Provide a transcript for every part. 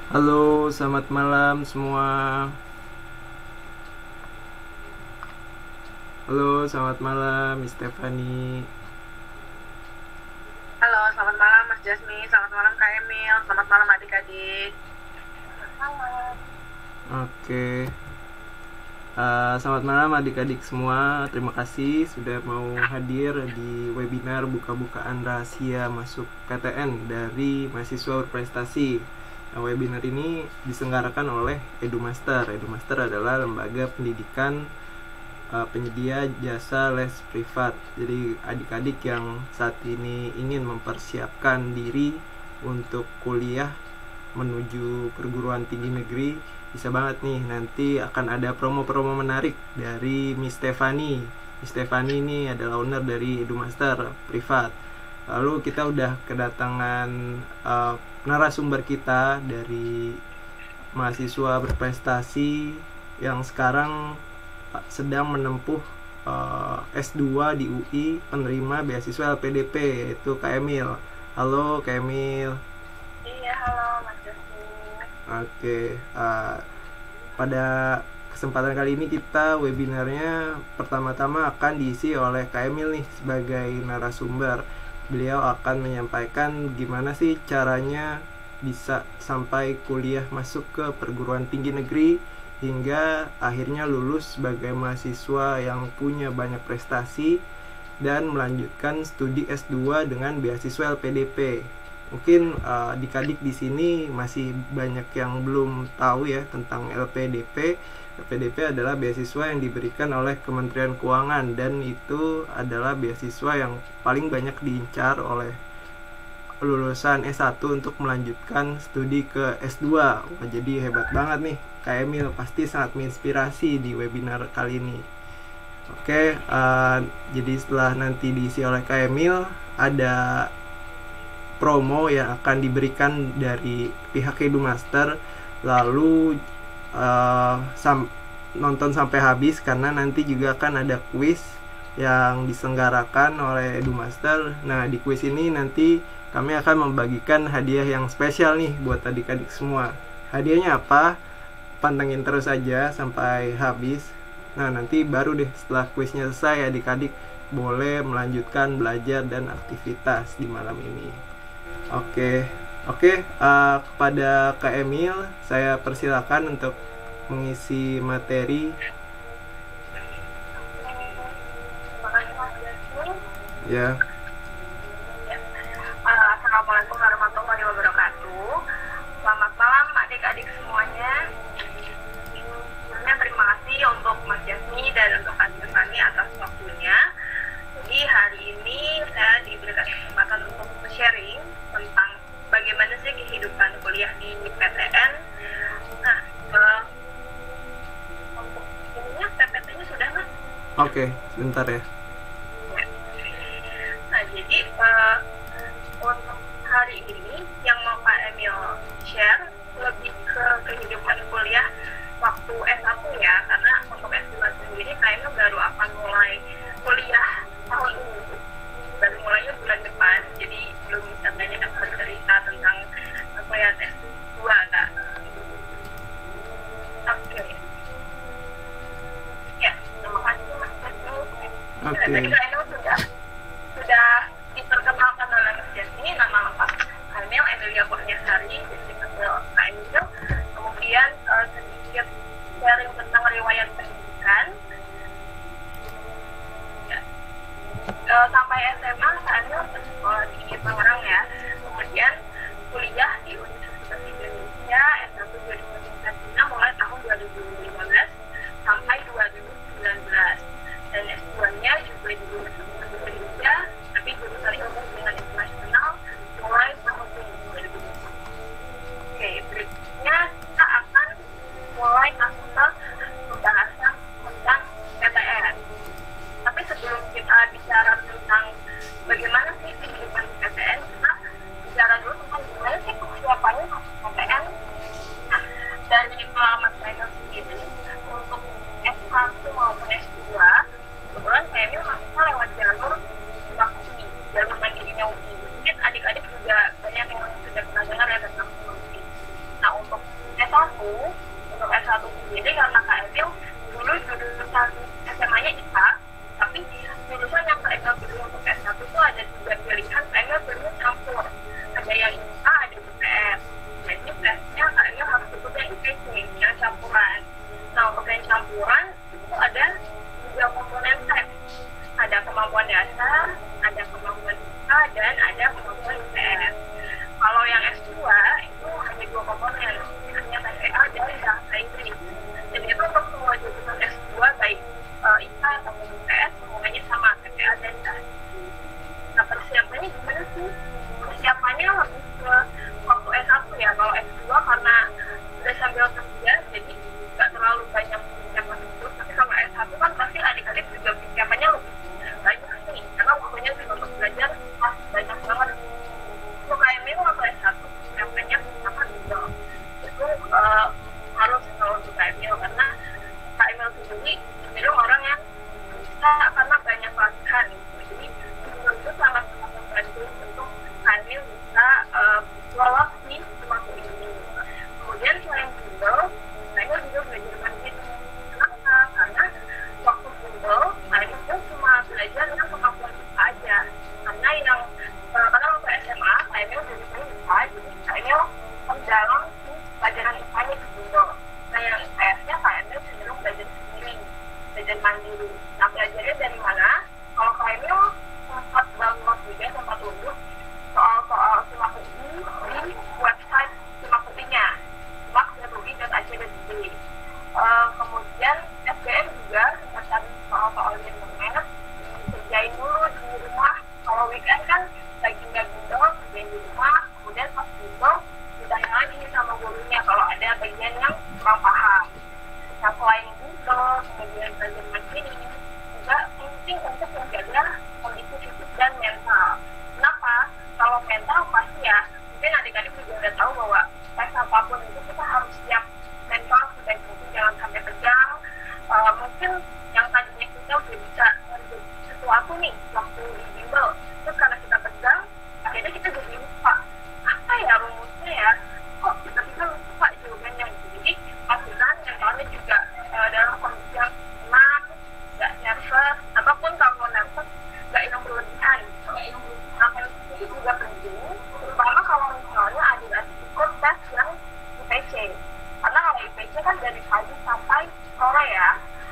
Halo, selamat malam semua. Halo, selamat malam, Miss Stefani. Halo, selamat malam Mas Jasmi, selamat malam Kak Emil, selamat malam adik-adik. Malam. Oke, selamat malam adik-adik semua. Terima kasih sudah mau hadir di webinar buka-bukaan rahasia masuk PTN dari mahasiswa berprestasi. Nah, webinar ini diselenggarakan oleh EduMaster. EduMaster adalah lembaga pendidikan penyedia jasa les privat. Jadi adik-adik yang saat ini ingin mempersiapkan diri untuk kuliah menuju perguruan tinggi negeri, bisa banget nih, nanti akan ada promo-promo menarik dari Miss Stefani. Miss Stefani ini adalah owner dari EduMaster privat. Lalu kita udah kedatangan narasumber kita dari mahasiswa berprestasi yang sekarang sedang menempuh S2 di UI, penerima beasiswa LPDP, yaitu Kak Emil. Halo Kak Emil. Iya, halo Mas Jasmi. Oke, pada kesempatan kali ini kita webinarnya pertama-tama akan diisi oleh Kak Emil nih sebagai narasumber. Beliau akan menyampaikan gimana sih caranya bisa sampai kuliah masuk ke perguruan tinggi negeri hingga akhirnya lulus sebagai mahasiswa yang punya banyak prestasi dan melanjutkan studi S2 dengan beasiswa LPDP. Mungkin adik-adik di sini masih banyak yang belum tahu ya tentang LPDP. LPDP adalah beasiswa yang diberikan oleh Kementerian Keuangan, dan itu adalah beasiswa yang paling banyak diincar oleh lulusan S1 untuk melanjutkan studi ke S2. Wah, jadi hebat banget nih Kak Emil, pasti sangat menginspirasi di webinar kali ini. Oke, jadi setelah nanti diisi oleh Kak Emil, ada promo yang akan diberikan dari pihak EduMaster. Lalu nonton sampai habis, karena nanti juga akan ada kuis yang diselenggarakan oleh EduMaster. Nah, di kuis ini nanti kami akan membagikan hadiah yang spesial nih buat adik-adik semua. Hadiahnya apa? Pantengin terus aja sampai habis. Nah, nanti baru deh setelah kuisnya selesai, adik-adik boleh melanjutkan belajar dan aktivitas di malam ini. Oke, kepada Kak Emil saya persilakan untuk mengisi materi. Terima kasih Mas Jasmi. Ya. Assalamualaikum warahmatullahi wabarakatuh. Selamat malam adik-adik semuanya. Sebelumnya terima kasih untuk Mas Jasmi dan untuk Kak Stefani atas waktunya. Jadi hari ini saya diberikan kesempatan untuk sharing tentang bagaimana sih kehidupan kuliah di PTN. Nah, untuk ininya PPT-nya sudah Mas? Oke, sebentar ya. Nah, jadi untuk hari ini yang mau Kak Emil share lebih ke kehidupan kuliah waktu S1 ya, karena untuk S2 sendiri Kak Emil baru akan mulai kuliah tahun ini, baru mulainya bulan depan, jadi belum bisa banyak bercerita tentang kuliah S2 Kak. Oke. Ya, terima kasih Mas Jasmi. Oke. Tadi Kak Emil sudah diperkenalkan oleh Mas Jasmi, nama lengkap Kak Emil Emilia Kurniasari, dipanggil Kak Emil. Kemudian sedikit sharing tentang riwayat pendidikan. Ya. Sampai SMA Kak Emil bersekolah di Tangerang ya. Kemudian kuliah di Universitas Indonesia S1 2009 mulai tahun 2015 sampai 2019. Dan S2-nya juga di Universitas Indonesia, tapi jurusan ilmu hubungan internasional mulai tahun 2020. Oke, berikutnya kita akan mulai masuk ke pembahasan tentang PTN. Tapi sebelum kita bicara tentang bagaimana sih kehidupan di PTN, kita bicara dulu tentang gimana sih persiapannya masuk PTN. Nah, dari pengalaman saya sendiri, untuk S1 maupun S2, kebetulan saya ini masuknya lewat jalur UNI, jalur mandirinya UI. Mungkin adik-adik juga banyak yang sudah pernah dengar ya tentang UI. Nah, untuk untuk S1 sendiri karena Kak Emil dulu jurusan SMA-nya IPA, tapi jurusan yang Kak Emil pilih untuk S1 itu ada 3 pilihan. Kak Emil pilih campur, ada yang IPA, ada IPS. Jadi tesnya Kak Emil harus ikut yang IPC, yang campuran. Nah, untuk yang campuran itu ada 3 komponen tes, ada kemampuan dasar, ada kemampuan IPA, dan ada kemampuan IPS. Kalau yang S2 itu hanya 2 komponen, hanya TPA dan bahasa Inggris. Jadi itu untuk semua jurusan S2 baik IPA atau IPS semuanya sama, TPA dan bahasa Inggris. Nah, persiapannya gimana sih? Persiapannya lebih ke waktu S1 ya. Kalau S2 karena udah sambil kerja jadi nggak terlalu banyak persiapan itu. Tapi kalau S1 kan pasti adik-adik juga persiapannya lebih banyak sih, karena waktunya juga untuk belajar masih banyak banget. Untuk KML atau S1 persiapannya sama juga itu harus kalau untuk KML, karena KML sendiri cenderung orang yang bisa karena banyak latihan gitu. Jadi itu sangat-sangat membantu untuk KML bisa lolos di semangkuk ini. Kemudian selain bimbel, KML juga belajar mandiri. Kenapa? Karena waktu bimbel KML itu cuma belajar yang kemampuan kita aja. Karena yang karena waktu SMA KML jurusannya IPA, jadi KML mendalam di pelajaran IPA-nya di bimbel. Nah, yang IPS-nya KML cenderung belajar sendiri, belajar mandiri. Nah, belajarnya dari mana? Kalau KML sempat download juga, sempat unduh soal-soal Simak UI di website Simak UI-nya, simak.ui.ac.id. Kemudian SBM juga sempat cari soal-soal di internet, dikerjain dulu di rumah. Kalau weekend kan lagi nggak bimbel, kerjain di rumah. Kemudian pas bimbel ditanya lagi sama gurunya kalau ada bagian yang kurang paham. Nah, selain bimbel, kemudian belajar mandiri juga penting untuk menjaga kondisi fisik dan mental. Kenapa? Kalau mental pasti ya, mungkin adik-adik juga udah tahu bahwa tes apapun itu kita harus siap mental sebaik mungkin, jangan sampai tegang. Mungkin yang tadinya kita udah bisa ngerjain sesuatu nih waktu di bimbel, terus karena kita tegang, akhirnya kita jadi lupa apa ya rumusnya ya, kok tiba-tiba lupa jawabannya. Jadi pastikan mentalnya juga dalam kondisi yang tenang, nggak nervous, ataupun kalau nervous nggak yang berlebihan. Nah, itu juga penting, terutama kalau misalnya adik-adik ikut tes yang IPC. Karena kalau IPC kan dari pagi sampai sore ya.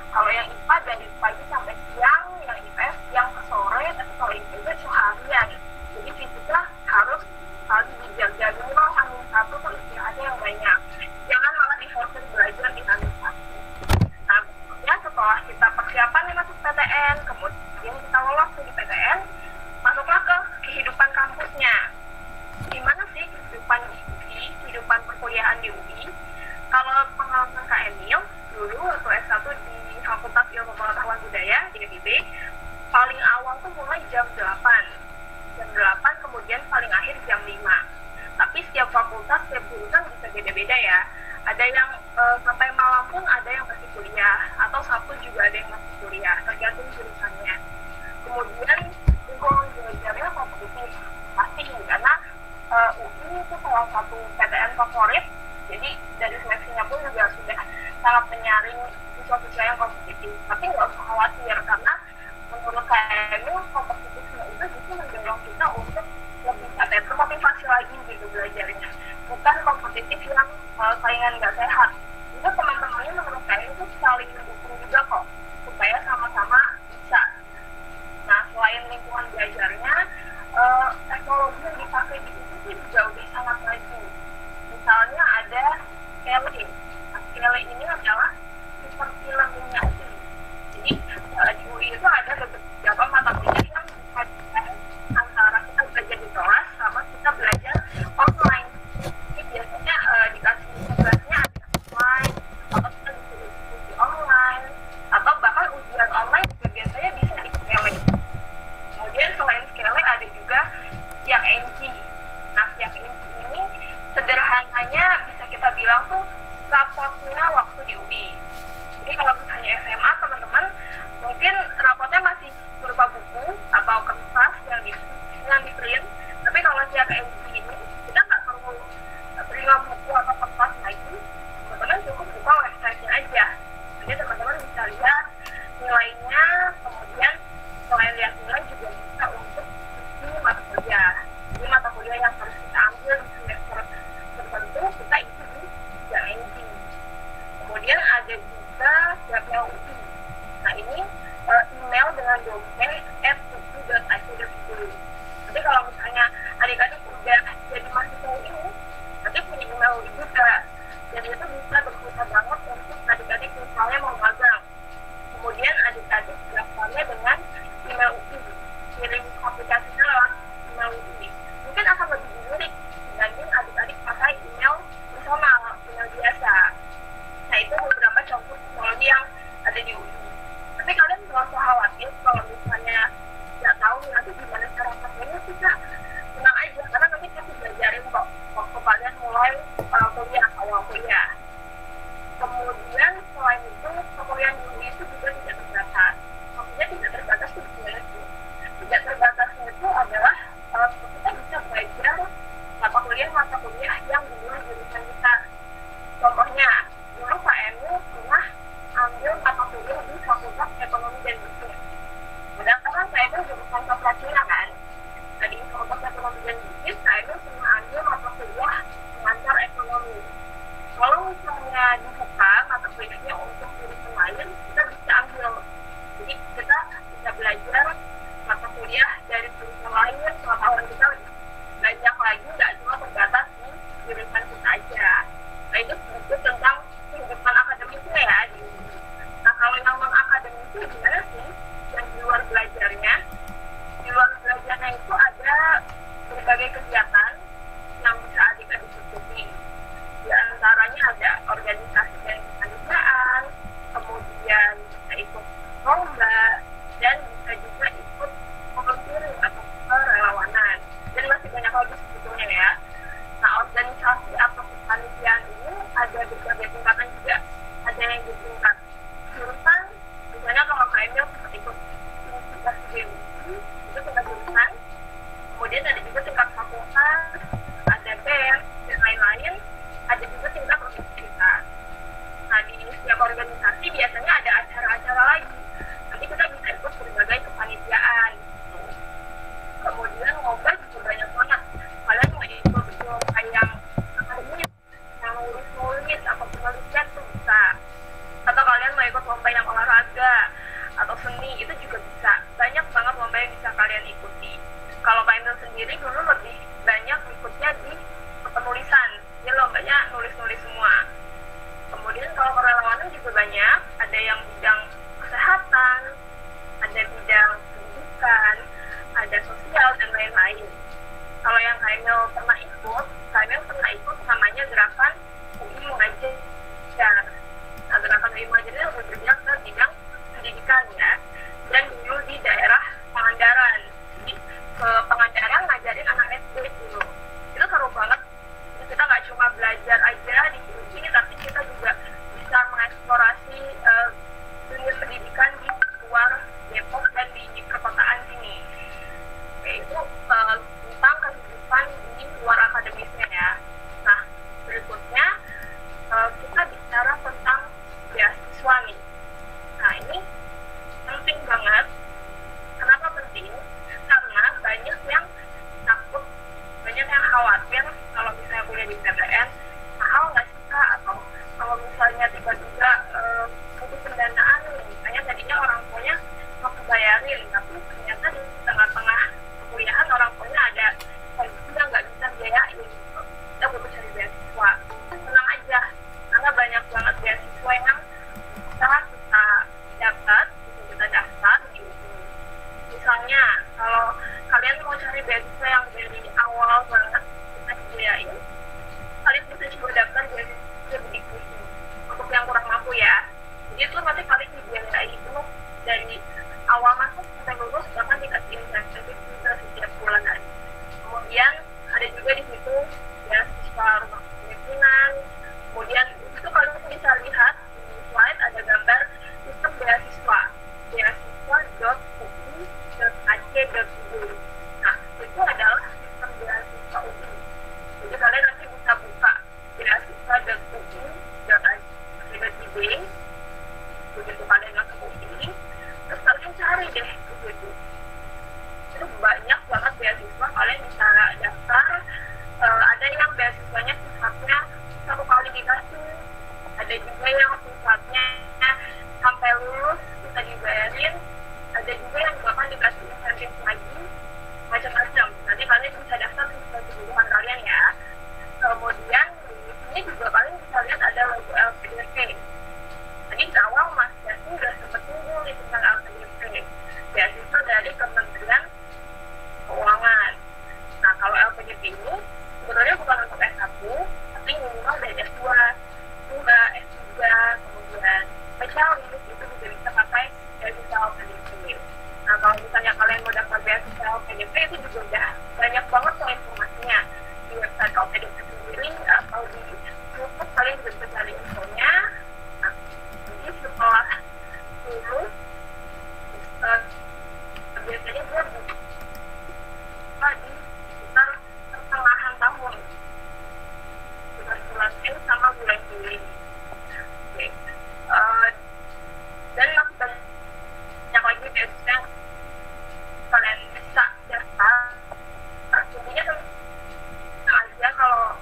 Kalau yang IPA dari pagi sampai siang, yang IPS siang ke sore, tapi kalau IPC seharian. Jadi fisiknya harus dijaga dulu, hamil 1 tuh istirahatnya yang banyak. Jangan malah diforsir belajar di hamil 1. Nah, ya setelah kita persiapan nih masuk PTN, kemudian kita lolos di PTN, masuklah ke kehidupan kampusnya. Gimana sih kehidupan di UI, kehidupan perkuliahan di UI? Kalau pengalaman Kak Emil, dulu waktu S1 di Fakultas Ilmu Pengetahuan Budaya di UIB, paling awal tuh mulai jam 8. Jam 8, kemudian paling akhir jam 5. Tapi setiap fakultas, setiap jurusan bisa beda-beda ya. Ada yang sampai malam pun ada yang masih kuliah, atau Sabtu juga ada yang masih kuliah, tergantung jurusannya. Kemudian lingkungan belajarnya kompetitif, pasti karena UI itu salah satu PTN favorit, jadi dari seleksinya pun juga sudah sangat menyaring siswa-siswa yang kompetitif. Tapi nggak usah khawatir, karena menurut saya kompetitifnya itu justru mendorong kita untuk lebih termotivasi lagi gitu belajarnya, bukan kompetitif yang saingan nggak sehat. Juga teman-temannya menurut saya itu saling mendukung juga kok, supaya sama-sama bisa. Nah, selain lingkungan belajarnya, teknologi yang dipakai di situ juga udah sangat maju. Misalnya ada Skele. Nah, Skele ini adalah sistem e-learning-nya UI. Jadi di UI itu ada beberapa mata kuliah yang dipadukan antara kita belajar di kelas sama kita belajar online. Jadi biasanya dikasih tugasnya ada online, atau kita disuruh diskusi online, atau bahkan ujian online juga biasanya bisa di Skele. Kemudian selain Skele ada juga yang NG. Nah, yang NG ini sederhananya bisa kita bilang tuh rapotnya waktu di UI. Jadi kalau misalnya SMA teman-teman mungkin rapotnya masih berupa buku atau kertas yang di print. Tapi kalau yang NG ini kita nggak perlu terima buku atau kertas lagi. @upi. Nah ini email dengan domain @upi.ac.id. Jadi kalau misalnya adik-adik udah jadi mahasiswa ini, nanti punya email juga, dan itu bisa berguna banget untuk adik-adik misalnya mau magang. Kemudian adik-adik daftarnya dengan email UI, kirim aplikasinya lewat email UI. Mungkin akan lebih menarik dibanding adik-adik pakai email personal, email biasa. Nah itu beberapa contoh teknologi yang ada di UI. Tapi kalian nggak usah khawatir kalau misalnya nggak tahu nanti gimana cara pakainya sih Kak. Tenang aja, karena nanti kita belajarin kok waktu kalian mulai kuliah, awal kuliah. Kemudian selain itu, perkuliahan di UI itu juga tidak terbatas. Maksudnya tidak terbatas itu gimana sih? Tidak terbatasnya itu adalah kita bisa belajar mata kuliah yang di luar jurusan kita. Contohnya, dulu Pak Emu pernah ambil mata kuliah di Fakultas Ekonomi dan Bisnis. Padahal kan Pak Emu jurusan sastra Cina kan? Nah, di Fakultas Ekonomi dan Bisnis, Pak Emu pernah ambil mata kuliah pengantar ekonomi. Kalau misalnya dibuka mata kuliahnya untuk jurusan lain, kita bisa ambil. Jadi kita bisa belajar mata kuliah dari jurusan lain, pengetahuan kita banyak lagi, nggak cuma terbatas di jurusan kita aja. Nah itu sedikit tentang kehidupan akademisnya ya. Nah kalau yang non-akademisnya gimana sih? Yang di luar belajarnya? Di luar belajarnya itu ada berbagai kegiatan yang bisa adik-adik ikuti. Di antaranya ada organisasi dan kepanitiaan, kemudian bisa ikut lomba, dan bisa juga ikut volunteering atau relawanan, dan masih banyak lagi sebetulnya ya. Nah, organisasi atau kepanitiaan ini ada berbagai tingkatan juga. Ada yang di tingkat jurusan, misalnya kalau KML bisa ikut universitas BUI, itu tingkat jurusan. Kemudian ada juga tingkat fakultas, ada BEM, dan lain-lain. Ada juga tingkat universitas. Nah, di setiap organisasi biasanya ada acara-acara lagi. Nanti kita bisa ikut berbagai kepanitiaan. Kemudian lomba juga banyak banget. Kalian mau ikut lomba yang akademis, yang nulis-nulis atau penelitian tuh bisa. Atau kalian mau ikut lomba yang olahraga atau seni, itu juga bisa. Banyak banget lomba yang bisa kalian ikuti. Kalau kalian sendiri dulu lebih banyak ikutnya di penulisan. Dia lombanya nulis-nulis semua. Kemudian kalau kerelawanan juga banyak, ada yang bidang kesehatan, ada bidang pendidikan, ada sosial, dan lain-lain. Kalau yang KML pernah ikut namanya Gerakan UI Mengajar. Nah, Gerakan UI Mengajar ini lebih bergerak ke bidang pendidikan ya, dan dulu di daerah Pangandaran. Jadi ke Pangandaran ngajarin anak SD dulu. Itu seru banget. Kita nggak cuma belajar aja di sini, tapi kita juga bisa mengeksplorasi dunia pendidikan di luar Depok dan di perkotaan sini. Itu tentang kehidupan di luar akademisnya ya. Nah, berikutnya kita bicara tentang beasiswa nih. Nah, ini penting banget. Kenapa penting? Karena banyak yang takut, banyak yang khawatir kalau misalnya kuliah di PTN mahal nggak sih Kak, atau kalau misalnya tiba-tiba butuh pendanaan, misalnya tadinya orang tuanya mau bayarin, tapi ternyata di tengah-tengah kuliahan orang tuanya ada kondisi yang nggak bisa biayain, kita butuh cari beasiswa. Tenang aja, karena banyak banget beasiswa yang bisa kita dapat, bisa kita daftar gitu. Misalnya kalau kalian mau cari beasiswa yang dari awal banget kita biayain, kalian bisa coba daftar beasiswa di kursi untuk yang kurang mampu ya. Jadi itu nanti kalian dibiayai itu dari awal masuk sampai lulus, bahkan dikasih insentif juga setiap bulan. Kemudian ada juga di situ beasiswa rumah penelitian. Kemudian itu kalian bisa lihat di slide ada gambar sistem beasiswa beasiswa.ui.ac.id. Nah, itu adalah sistem beasiswa UI. Jadi kalian nanti bisa buka beasiswa.ui.ac.id. Begitu kalian masuk UI, terus kalian cari deh begitu. Itu banyak banget beasiswa, kalian bisa daftar. Ada yang beasiswanya sifatnya 1 kali dikasih, ada juga yang sifatnya sampai lulus bisa dibayarin, ada juga yang bahkan dikasih insentif lagi, macam-macam. Nanti kalian bisa daftar sesuai kebutuhan kalian ya. Kemudian di sini juga kalian bisa lihat ada logo LPDP. Tadi di awal Mas Yasmin udah sempat singgung nih tentang LPDP, beasiswa dari Kementerian Keuangan. Nah, kalau LPDP ini sebenarnya bukan untuk S1, tapi minimal dari S2, S3, kemudian spesialis itu juga bisa pakai beasiswa LPDP. Nah, kalau misalnya kalian mau daftar beasiswa LPDP itu juga udah banyak banget soal informasinya di website LPDP sendiri atau di YouTube kalian juga bisa cari infonya. Nah, jadi setelah lulus biasanya gue buka di sekitar pertengahan tahun, bulan Mei sama bulan Juli. Oke. Dan masih banyak lagi biasanya kalian bisa daftar. Intinya aja kalau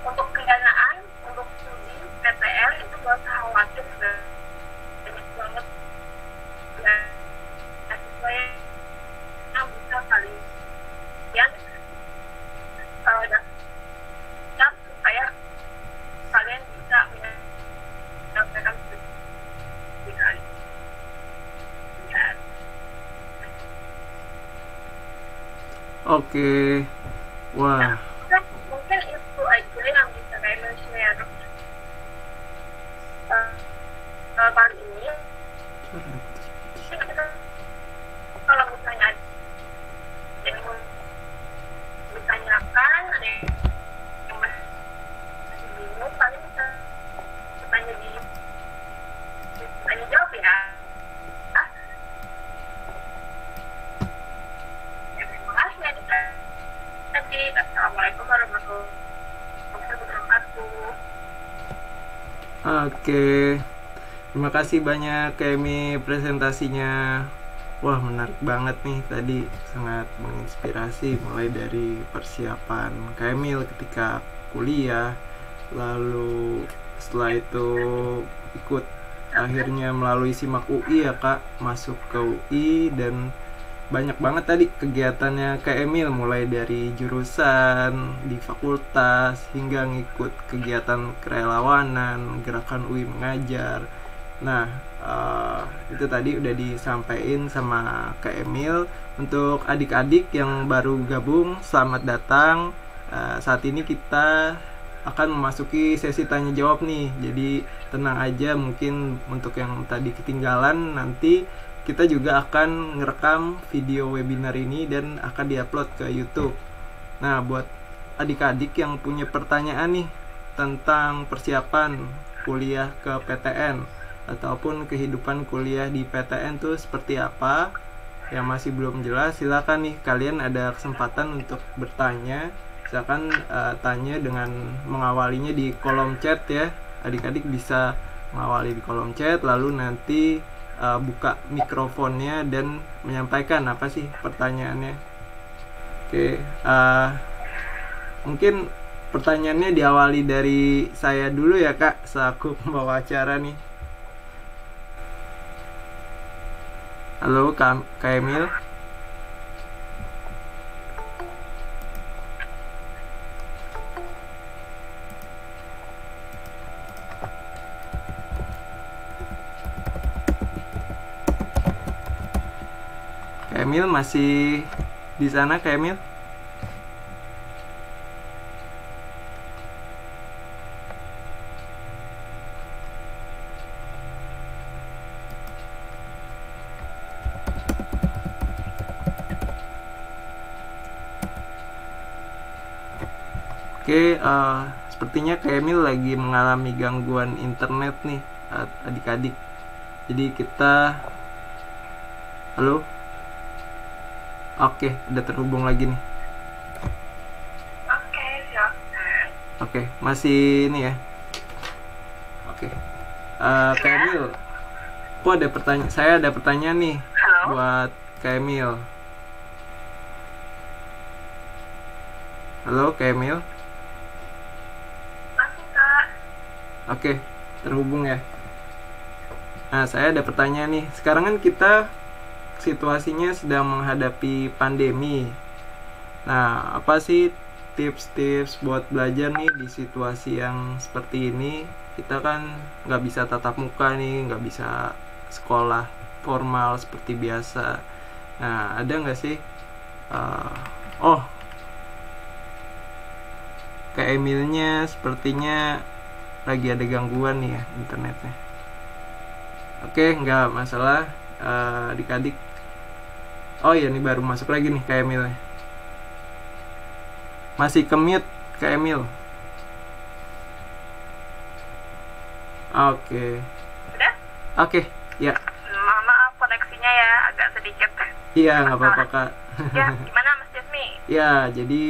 untuk pendanaan untuk studi PTN itu gak usah khawatir, banyak banget ya sesuai yang bisa kalian daftar supaya kalian bisa menyelesaikan studi kalian. Oke. Wah. Mungkin itu aja yang bisa kalian share kali ini. Kalau misalnya ada yang mau ditanyakan, ada yang masih bingung, kalian bisa tanya di tanya jawab ya. Terima kasih ya. Assalamualaikum warahmatullahi wabarakatuh. Oke. Terima kasih banyak Kemi presentasinya. Wah, menarik banget nih tadi, sangat menginspirasi mulai dari persiapan Kamil ketika kuliah, lalu setelah itu ikut akhirnya melalui SIMAK UI ya Kak, masuk ke UI, dan banyak banget tadi kegiatannya Kak Emil, mulai dari jurusan di fakultas hingga ngikut kegiatan kerelawanan, gerakan UI mengajar. Nah, itu tadi udah disampaikan sama Kak Emil. Untuk adik-adik yang baru gabung, selamat datang. Saat ini kita akan memasuki sesi tanya jawab nih. Jadi tenang aja, mungkin untuk yang tadi ketinggalan, nanti kita juga akan ngerekam video webinar ini dan akan diupload ke YouTube. Nah, buat adik-adik yang punya pertanyaan nih tentang persiapan kuliah ke PTN ataupun kehidupan kuliah di PTN tuh seperti apa, yang masih belum jelas, silakan nih kalian ada kesempatan untuk bertanya. Silakan tanya dengan mengawalinya di kolom chat ya. Adik-adik bisa mengawali di kolom chat, lalu nanti buka mikrofonnya dan menyampaikan apa sih pertanyaannya. Oke, mungkin pertanyaannya diawali dari saya dulu ya Kak, selaku pembawa acara nih. Halo Kak Emil. Kak Emil masih di sana, Kak Emil? Oke, sepertinya Kak Emil lagi mengalami gangguan internet nih, adik-adik. Jadi kita, halo? Oke, udah terhubung lagi nih. Oke, silakan. Oke, masih ini ya. Oke, Kak Emil, saya ada pertanyaan nih. Halo. Buat Kak Emil. Halo Kak Emil. Masih Kak. Oke, terhubung ya. Nah, saya ada pertanyaan nih. Sekarang kan kita situasinya sedang menghadapi pandemi. Nah, apa sih tips-tips buat belajar nih di situasi yang seperti ini? Kita kan nggak bisa tatap muka nih, nggak bisa sekolah formal seperti biasa. Nah, ada nggak sih? Kak Emilnya sepertinya lagi ada gangguan nih ya internetnya. Oke, nggak masalah, adik-adik. Oh iya, ini baru masuk lagi nih Kak Emilnya. Masih ke mute Kak Emil. Oke. Udah? Oke, ya. Maaf koneksinya ya agak sedikit. Iya, nggak apa-apa Kak. Ya, gimana Mas Jasmi? Ya, jadi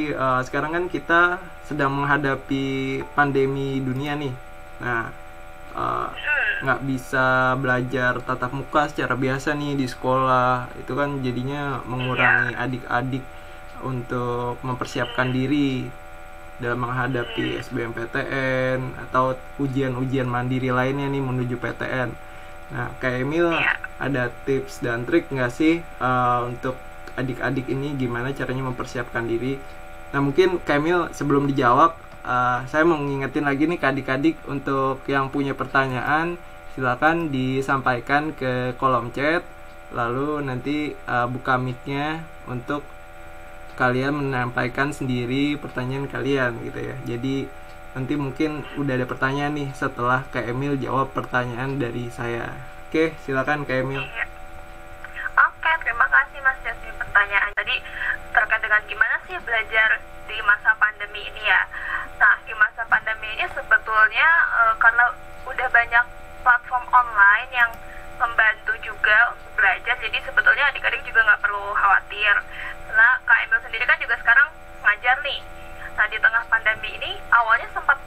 sekarang kan kita sedang menghadapi pandemi dunia nih. Nah, nggak bisa belajar tatap muka secara biasa nih di sekolah. Itu kan jadinya mengurangi adik-adik untuk mempersiapkan diri dalam menghadapi SBMPTN atau ujian-ujian mandiri lainnya nih menuju PTN. Nah, Kak Emil ada tips dan trik nggak sih untuk adik-adik ini gimana caranya mempersiapkan diri? Nah, mungkin Kak Emil sebelum dijawab, saya mau ngingetin lagi nih ke adik-adik untuk yang punya pertanyaan silakan disampaikan ke kolom chat, lalu nanti buka mic-nya untuk kalian menyampaikan sendiri pertanyaan kalian gitu ya. Jadi nanti mungkin udah ada pertanyaan nih setelah Kak Emil jawab pertanyaan dari saya. Oke, silakan Kak Emil. Oke, terima kasih Mas Jasmi pertanyaan. Tadi terkait dengan gimana sih belajar di masa pandemi ini ya. Nah, di masa pandemi ini sebetulnya karena udah banyak platform online yang membantu juga untuk belajar, jadi sebetulnya adik-adik juga nggak perlu khawatir. Nah, Kak Emil sendiri kan juga sekarang ngajar nih. Nah, di tengah pandemi ini awalnya sempat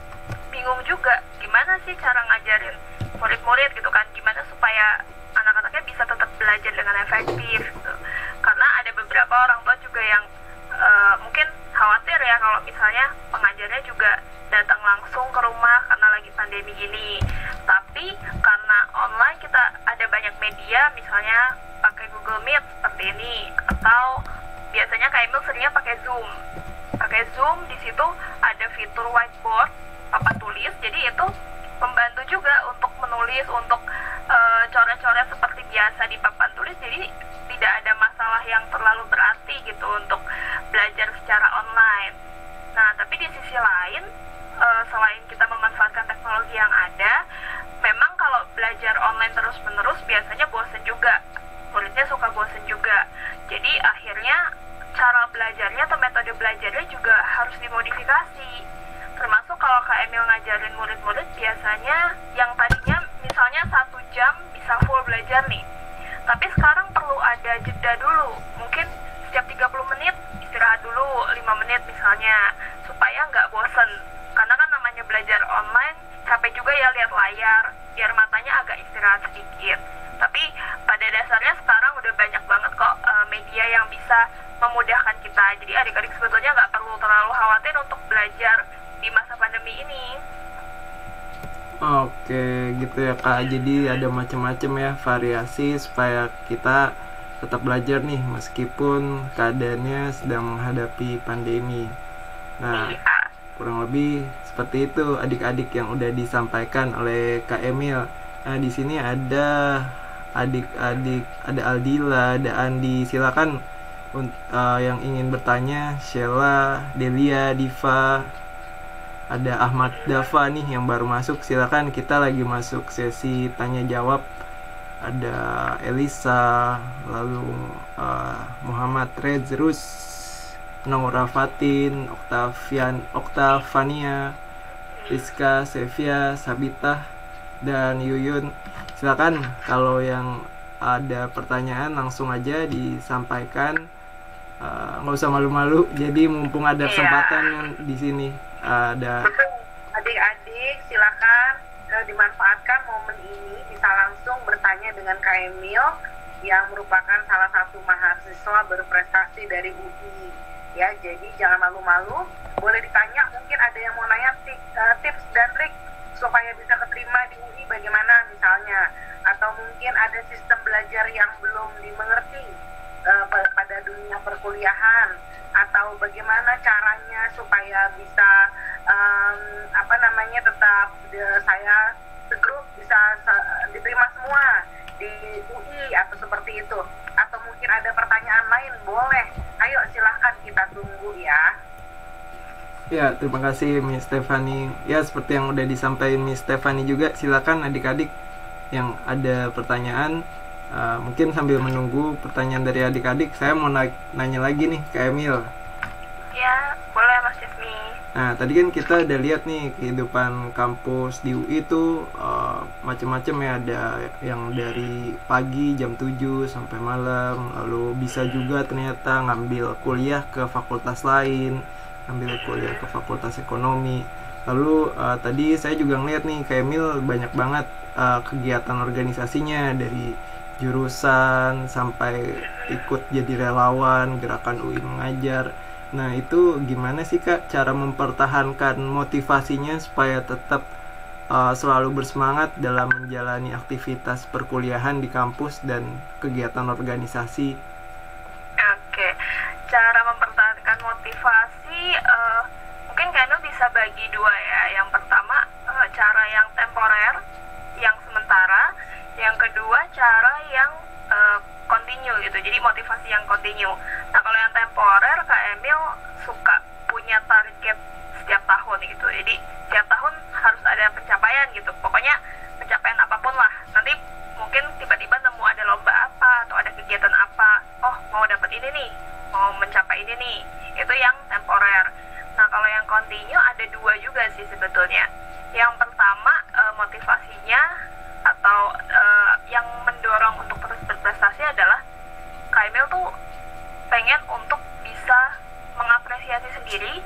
bingung juga gimana sih cara ngajarin murid-murid gitu kan, gimana supaya anak-anaknya bisa tetap belajar dengan efektif gitu. Karena ada beberapa orang tua juga yang mungkin khawatir ya kalau misalnya pengajarnya juga datang langsung ke rumah karena lagi pandemi ini. Tapi karena online kita ada banyak media, misalnya pakai Google Meet seperti ini, atau biasanya Kak Emil seringnya pakai Zoom. Pakai Zoom, di situ ada fitur whiteboard, papan tulis, jadi itu membantu juga untuk menulis, untuk coret-coret seperti biasa di papan tulis, jadi tidak ada masalah yang terlalu berarti gitu untuk belajar secara online. Nah, tapi di sisi lain, selain kita memanfaatkan teknologi yang ada, memang kalau belajar online terus-menerus biasanya bosen juga, muridnya suka bosen juga. Jadi akhirnya cara belajarnya atau metode belajarnya juga harus dimodifikasi. Termasuk kalau Kak Emil ngajarin murid-murid, biasanya yang tadinya misalnya 1 jam bisa full belajar nih, tapi sekarang perlu ada jeda dulu, mungkin setiap 30 menit istirahat dulu 5 menit misalnya, supaya nggak bosen. Karena kan namanya belajar online capek juga ya lihat layar, biar matanya agak istirahat sedikit. Tapi pada dasarnya sekarang udah banyak banget kok media yang bisa memudahkan kita. Jadi adik-adik sebetulnya nggak perlu terlalu khawatir untuk belajar di masa pandemi ini. Oke, gitu ya Kak. Jadi ada macam-macam ya variasi supaya kita tetap belajar nih meskipun keadaannya sedang menghadapi pandemi. Nah, kurang lebih seperti itu adik-adik yang udah disampaikan oleh Kak Emil. Nah, di sini ada adik-adik, ada Aldila, ada Andi. Silakan yang ingin bertanya, Sheila, Delia, Diva, ada Ahmad Dava nih yang baru masuk. Silakan, kita lagi masuk sesi tanya jawab. Ada Elisa, lalu Muhammad Rezrus, Naura Fatin, Oktavania, Rizka, Sevia, Sabita, dan Yuyun. Silakan kalau yang ada pertanyaan langsung aja disampaikan, nggak usah malu-malu. Jadi mumpung ada kesempatan di sini ada. Adik-adik silakan dimanfaatkan momen ini, bisa langsung bertanya dengan Kak Emil yang merupakan salah satu mahasiswa berprestasi dari UI. Ya, jadi jangan malu-malu, boleh ditanya. Mungkin ada yang mau nanya tips dan trik supaya bisa keterima di UI, misalnya, atau mungkin ada sistem belajar yang belum dimengerti pada dunia perkuliahan, atau bagaimana caranya supaya bisa tetap saya segrup bisa diterima semua di UI atau seperti itu, atau mungkin ada pertanyaan lain, boleh, ayo silahkan, kita tunggu ya. Ya, terima kasih Miss Stefani. Ya, seperti yang udah disampaikan Miss Stefani juga, silakan adik-adik yang ada pertanyaan. Mungkin sambil menunggu pertanyaan dari adik-adik, saya mau nanya lagi nih ke Emil. Ya, boleh Mas Jasmi. Nah, tadi kan kita udah lihat nih kehidupan kampus di UI itu macam-macam ya, ada yang dari pagi jam 7 sampai malam, lalu bisa juga ternyata ngambil kuliah ke fakultas lain, ngambil kuliah ke fakultas ekonomi. Lalu tadi saya juga ngeliat nih kayak Emil banyak banget kegiatan organisasinya, dari jurusan sampai ikut jadi relawan gerakan UI Mengajar. Nah, itu gimana sih Kak cara mempertahankan motivasinya supaya tetap selalu bersemangat dalam menjalani aktivitas perkuliahan di kampus dan kegiatan organisasi? Oke, cara mempertahankan motivasi mungkin kayaknya bisa bagi dua ya. Yang pertama cara yang temporer, yang sementara. Yang kedua cara yang continue gitu, jadi motivasi yang continue. Nah, kalau yang temporer, Kak Emil suka punya target setiap tahun gitu, jadi setiap tahun harus ada pencapaian gitu, pokoknya pencapaian apapun lah. Nanti mungkin tiba-tiba nemu ada lomba apa atau ada kegiatan apa, oh mau dapat ini nih, mau mencapai ini nih, itu yang temporer. Nah, kalau yang continue ada dua juga sih sebetulnya. Yang pertama motivasinya atau yang mendorong untuk terus berprestasi adalah Kak Emil tuh pengen untuk bisa mengapresiasi sendiri,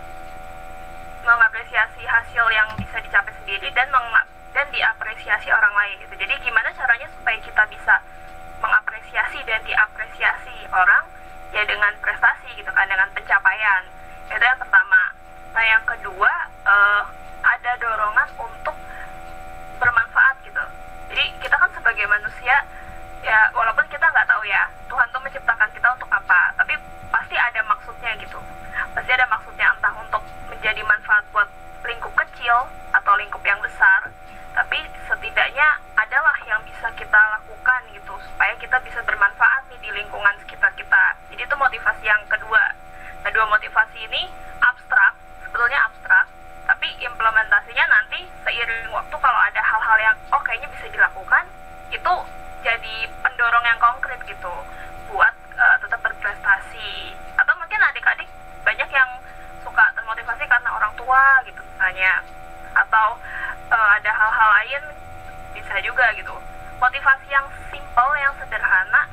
mengapresiasi hasil yang bisa dicapai sendiri, dan diapresiasi orang lain gitu. Jadi gimana caranya supaya kita bisa mengapresiasi dan diapresiasi orang, ya dengan prestasi gitu kan, dengan pencapaian. Itu yang pertama. Nah, yang kedua ada dorongan untuk bermanfaat gitu. Jadi kita kan sebagai manusia ya, walaupun kita nggak tahu ya Tuhan tuh menciptakan kita untuk apa, tapi pasti ada maksudnya gitu. Pasti ada maksudnya, entah untuk menjadi manfaat buat lingkup kecil atau lingkup yang besar, tapi setidaknya adalah yang bisa kita lakukan gitu supaya kita bisa bermanfaat nih di lingkungan sekitar kita. Jadi itu motivasi yang kedua. Nah, dua motivasi ini abstrak, sebetulnya abstrak, tapi implementasinya nanti seiring waktu kalau ada hal-hal yang kayaknya bisa dilakukan, itu jadi pendorong yang konkret gitu buat tetap berprestasi. Atau mungkin adik-adik banyak yang suka termotivasi karena orang tua gitu misalnya, atau ada hal-hal lain, bisa juga gitu. Motivasi yang simple, yang sederhana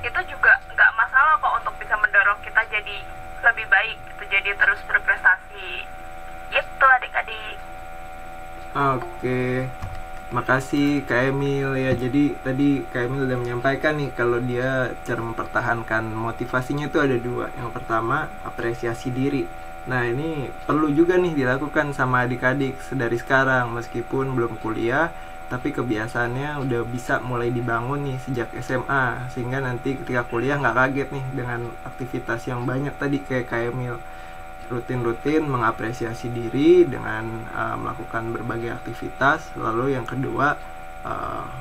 itu juga nggak masalah kok untuk bisa mendorong kita jadi lebih baik gitu, jadi terus berprestasi. Itu adik-adik. Oke, makasih Kak Emil ya. Jadi tadi Kak Emil udah menyampaikan nih kalau dia cara mempertahankan motivasinya itu ada dua. Yang pertama, apresiasi diri. Nah, ini perlu juga nih dilakukan sama adik-adik dari sekarang, meskipun belum kuliah, tapi kebiasaannya udah bisa mulai dibangun nih sejak SMA, sehingga nanti ketika kuliah nggak kaget nih dengan aktivitas yang banyak tadi kayak Kak Emil. Rutin-rutin mengapresiasi diri dengan melakukan berbagai aktivitas. Lalu yang kedua,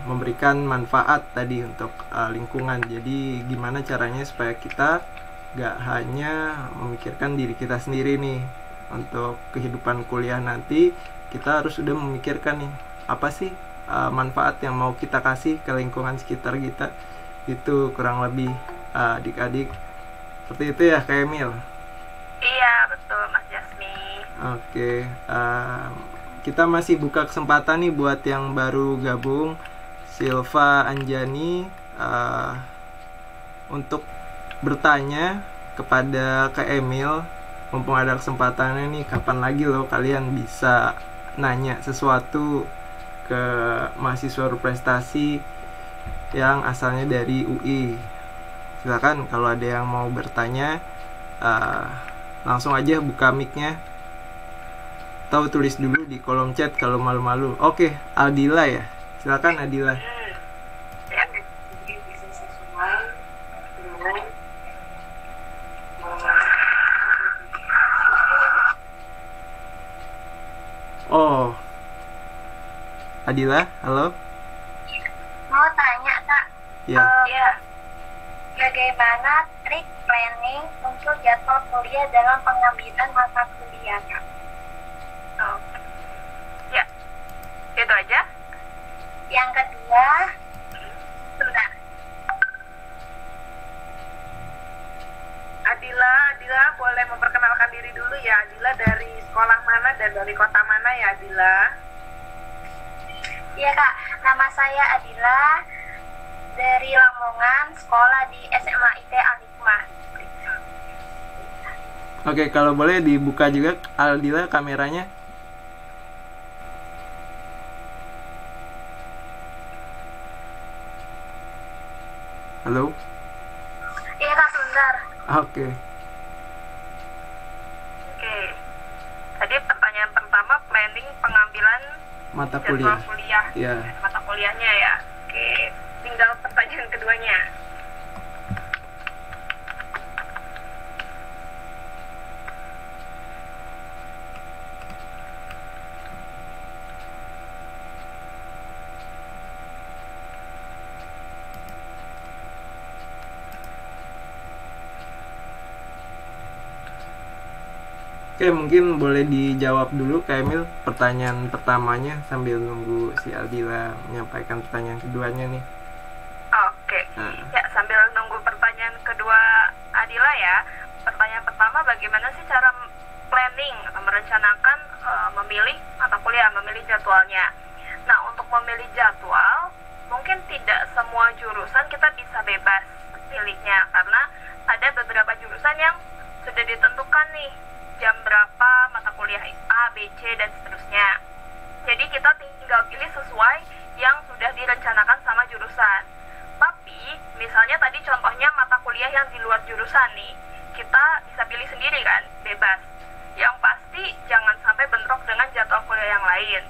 memberikan manfaat tadi untuk lingkungan. Jadi gimana caranya supaya kita gak hanya memikirkan diri kita sendiri nih. Untuk kehidupan kuliah nanti kita harus sudah memikirkan nih, apa sih manfaat yang mau kita kasih ke lingkungan sekitar kita. Itu kurang lebih adik-adik seperti itu ya Kak Emil. Iya, betul Mas Jasmi. Oke, kita masih buka kesempatan nih buat yang baru gabung, Silva Anjani, untuk bertanya kepada Kak Emil. Mumpung ada kesempatannya nih, kapan lagi loh kalian bisa nanya sesuatu ke mahasiswa berprestasi yang asalnya dari UI. Silakan kalau ada yang mau bertanya, langsung aja buka mic-nya, atau tulis dulu di kolom chat kalau malu-malu. Oke, Aldila ya. Silakan Adila. Ya, jadi bisa sesuai dengan Oh, Adila, halo. Mau tanya Kak, Ya, ya. bagaimana trik planning untuk jadwal kuliah dalam pengambilan mata kuliah Kak? Oh. Ya, itu aja. Yang kedua, Sebentar. Adila boleh memperkenalkan diri dulu ya. Adila dari sekolah mana dan dari kota mana ya Adila? ya Kak, nama saya Adila dari Lamongan, sekolah di SMA IT Al-Hikmah. oke, kalau boleh dibuka juga Adila kameranya. Halo. Iya Kak, sebentar. Oke. Oke. Tadi pertanyaan pertama planning pengambilan Mata jadwal kuliah. kuliah. Ya. Mata kuliahnya ya. Oke. Tinggal pertanyaan keduanya. Oke, mungkin boleh dijawab dulu Kak Emil pertanyaan pertamanya sambil nunggu si Adila menyampaikan pertanyaan keduanya nih. Oke. Nah, Ya, sambil nunggu pertanyaan kedua Adila ya. Pertanyaan pertama, bagaimana sih cara planning atau merencanakan memilih mata kuliah, memilih jadwalnya. Nah, untuk memilih jadwal, mungkin tidak semua jurusan kita bisa bebas pilihnya, karena ada beberapa jurusan yang sudah ditentukan nih jam berapa mata kuliah A, B, C, dan seterusnya. Jadi kita tinggal pilih sesuai yang sudah direncanakan sama jurusan. Tapi, misalnya tadi contohnya mata kuliah yang di luar jurusan nih, kita bisa pilih sendiri kan, bebas. Yang pasti jangan sampai bentrok dengan jadwal kuliah yang lain.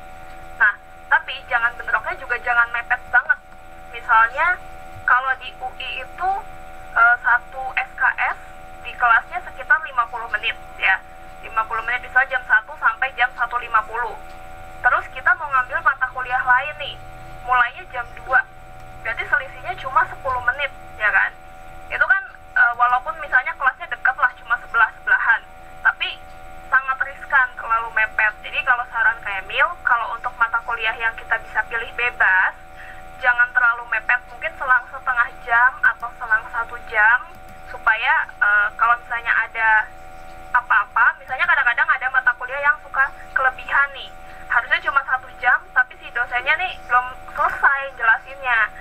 Nah, tapi jangan bentroknya juga jangan mepet banget. Misalnya, kalau di UI itu satu SKS di kelasnya sekitar 50 menit ya. 50 menit bisa jam 1 sampai jam 1.50. Terus kita mau ngambil mata kuliah lain nih, mulainya jam 2. Berarti selisihnya cuma 10 menit, ya kan? Itu kan walaupun misalnya kelasnya dekat lah, cuma sebelah-sebelahan, tapi sangat riskan, terlalu mepet. Jadi kalau saran kayak Emil, kalau untuk mata kuliah yang kita bisa pilih bebas, jangan terlalu mepet, mungkin selang setengah jam atau selang 1 jam, supaya kalau misalnya ada apa-apa, misalnya kadang-kadang ada mata kuliah yang suka kelebihan nih, harusnya cuma 1 jam, tapi si dosennya nih belum selesai jelasinnya,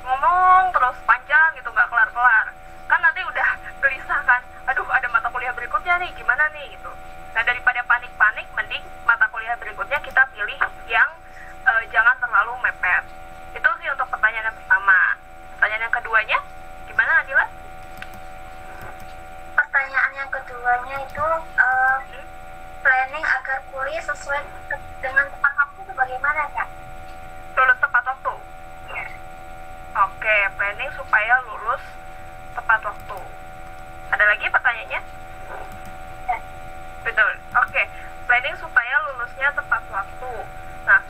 ngomong terus panjang gitu, nggak kelar-kelar, kan nanti udah gelisah kan, aduh ada mata kuliah berikutnya nih, gimana nih gitu. Nah, daripada panik-panik, mending mata kuliah berikutnya kita pilih yang jangan terlalu mepet. Itu sih untuk pertanyaan yang pertama. Pertanyaan yang keduanya gimana Adila? Pertanyaan yang keduanya itu planning agar kuliah sesuai dengan tepat waktu itu bagaimana Kak? Lulus tepat waktu. Oke, planning supaya lulus tepat waktu. Ada lagi pertanyaannya? Ya. Betul. Oke, planning supaya lulusnya tepat waktu. Nah,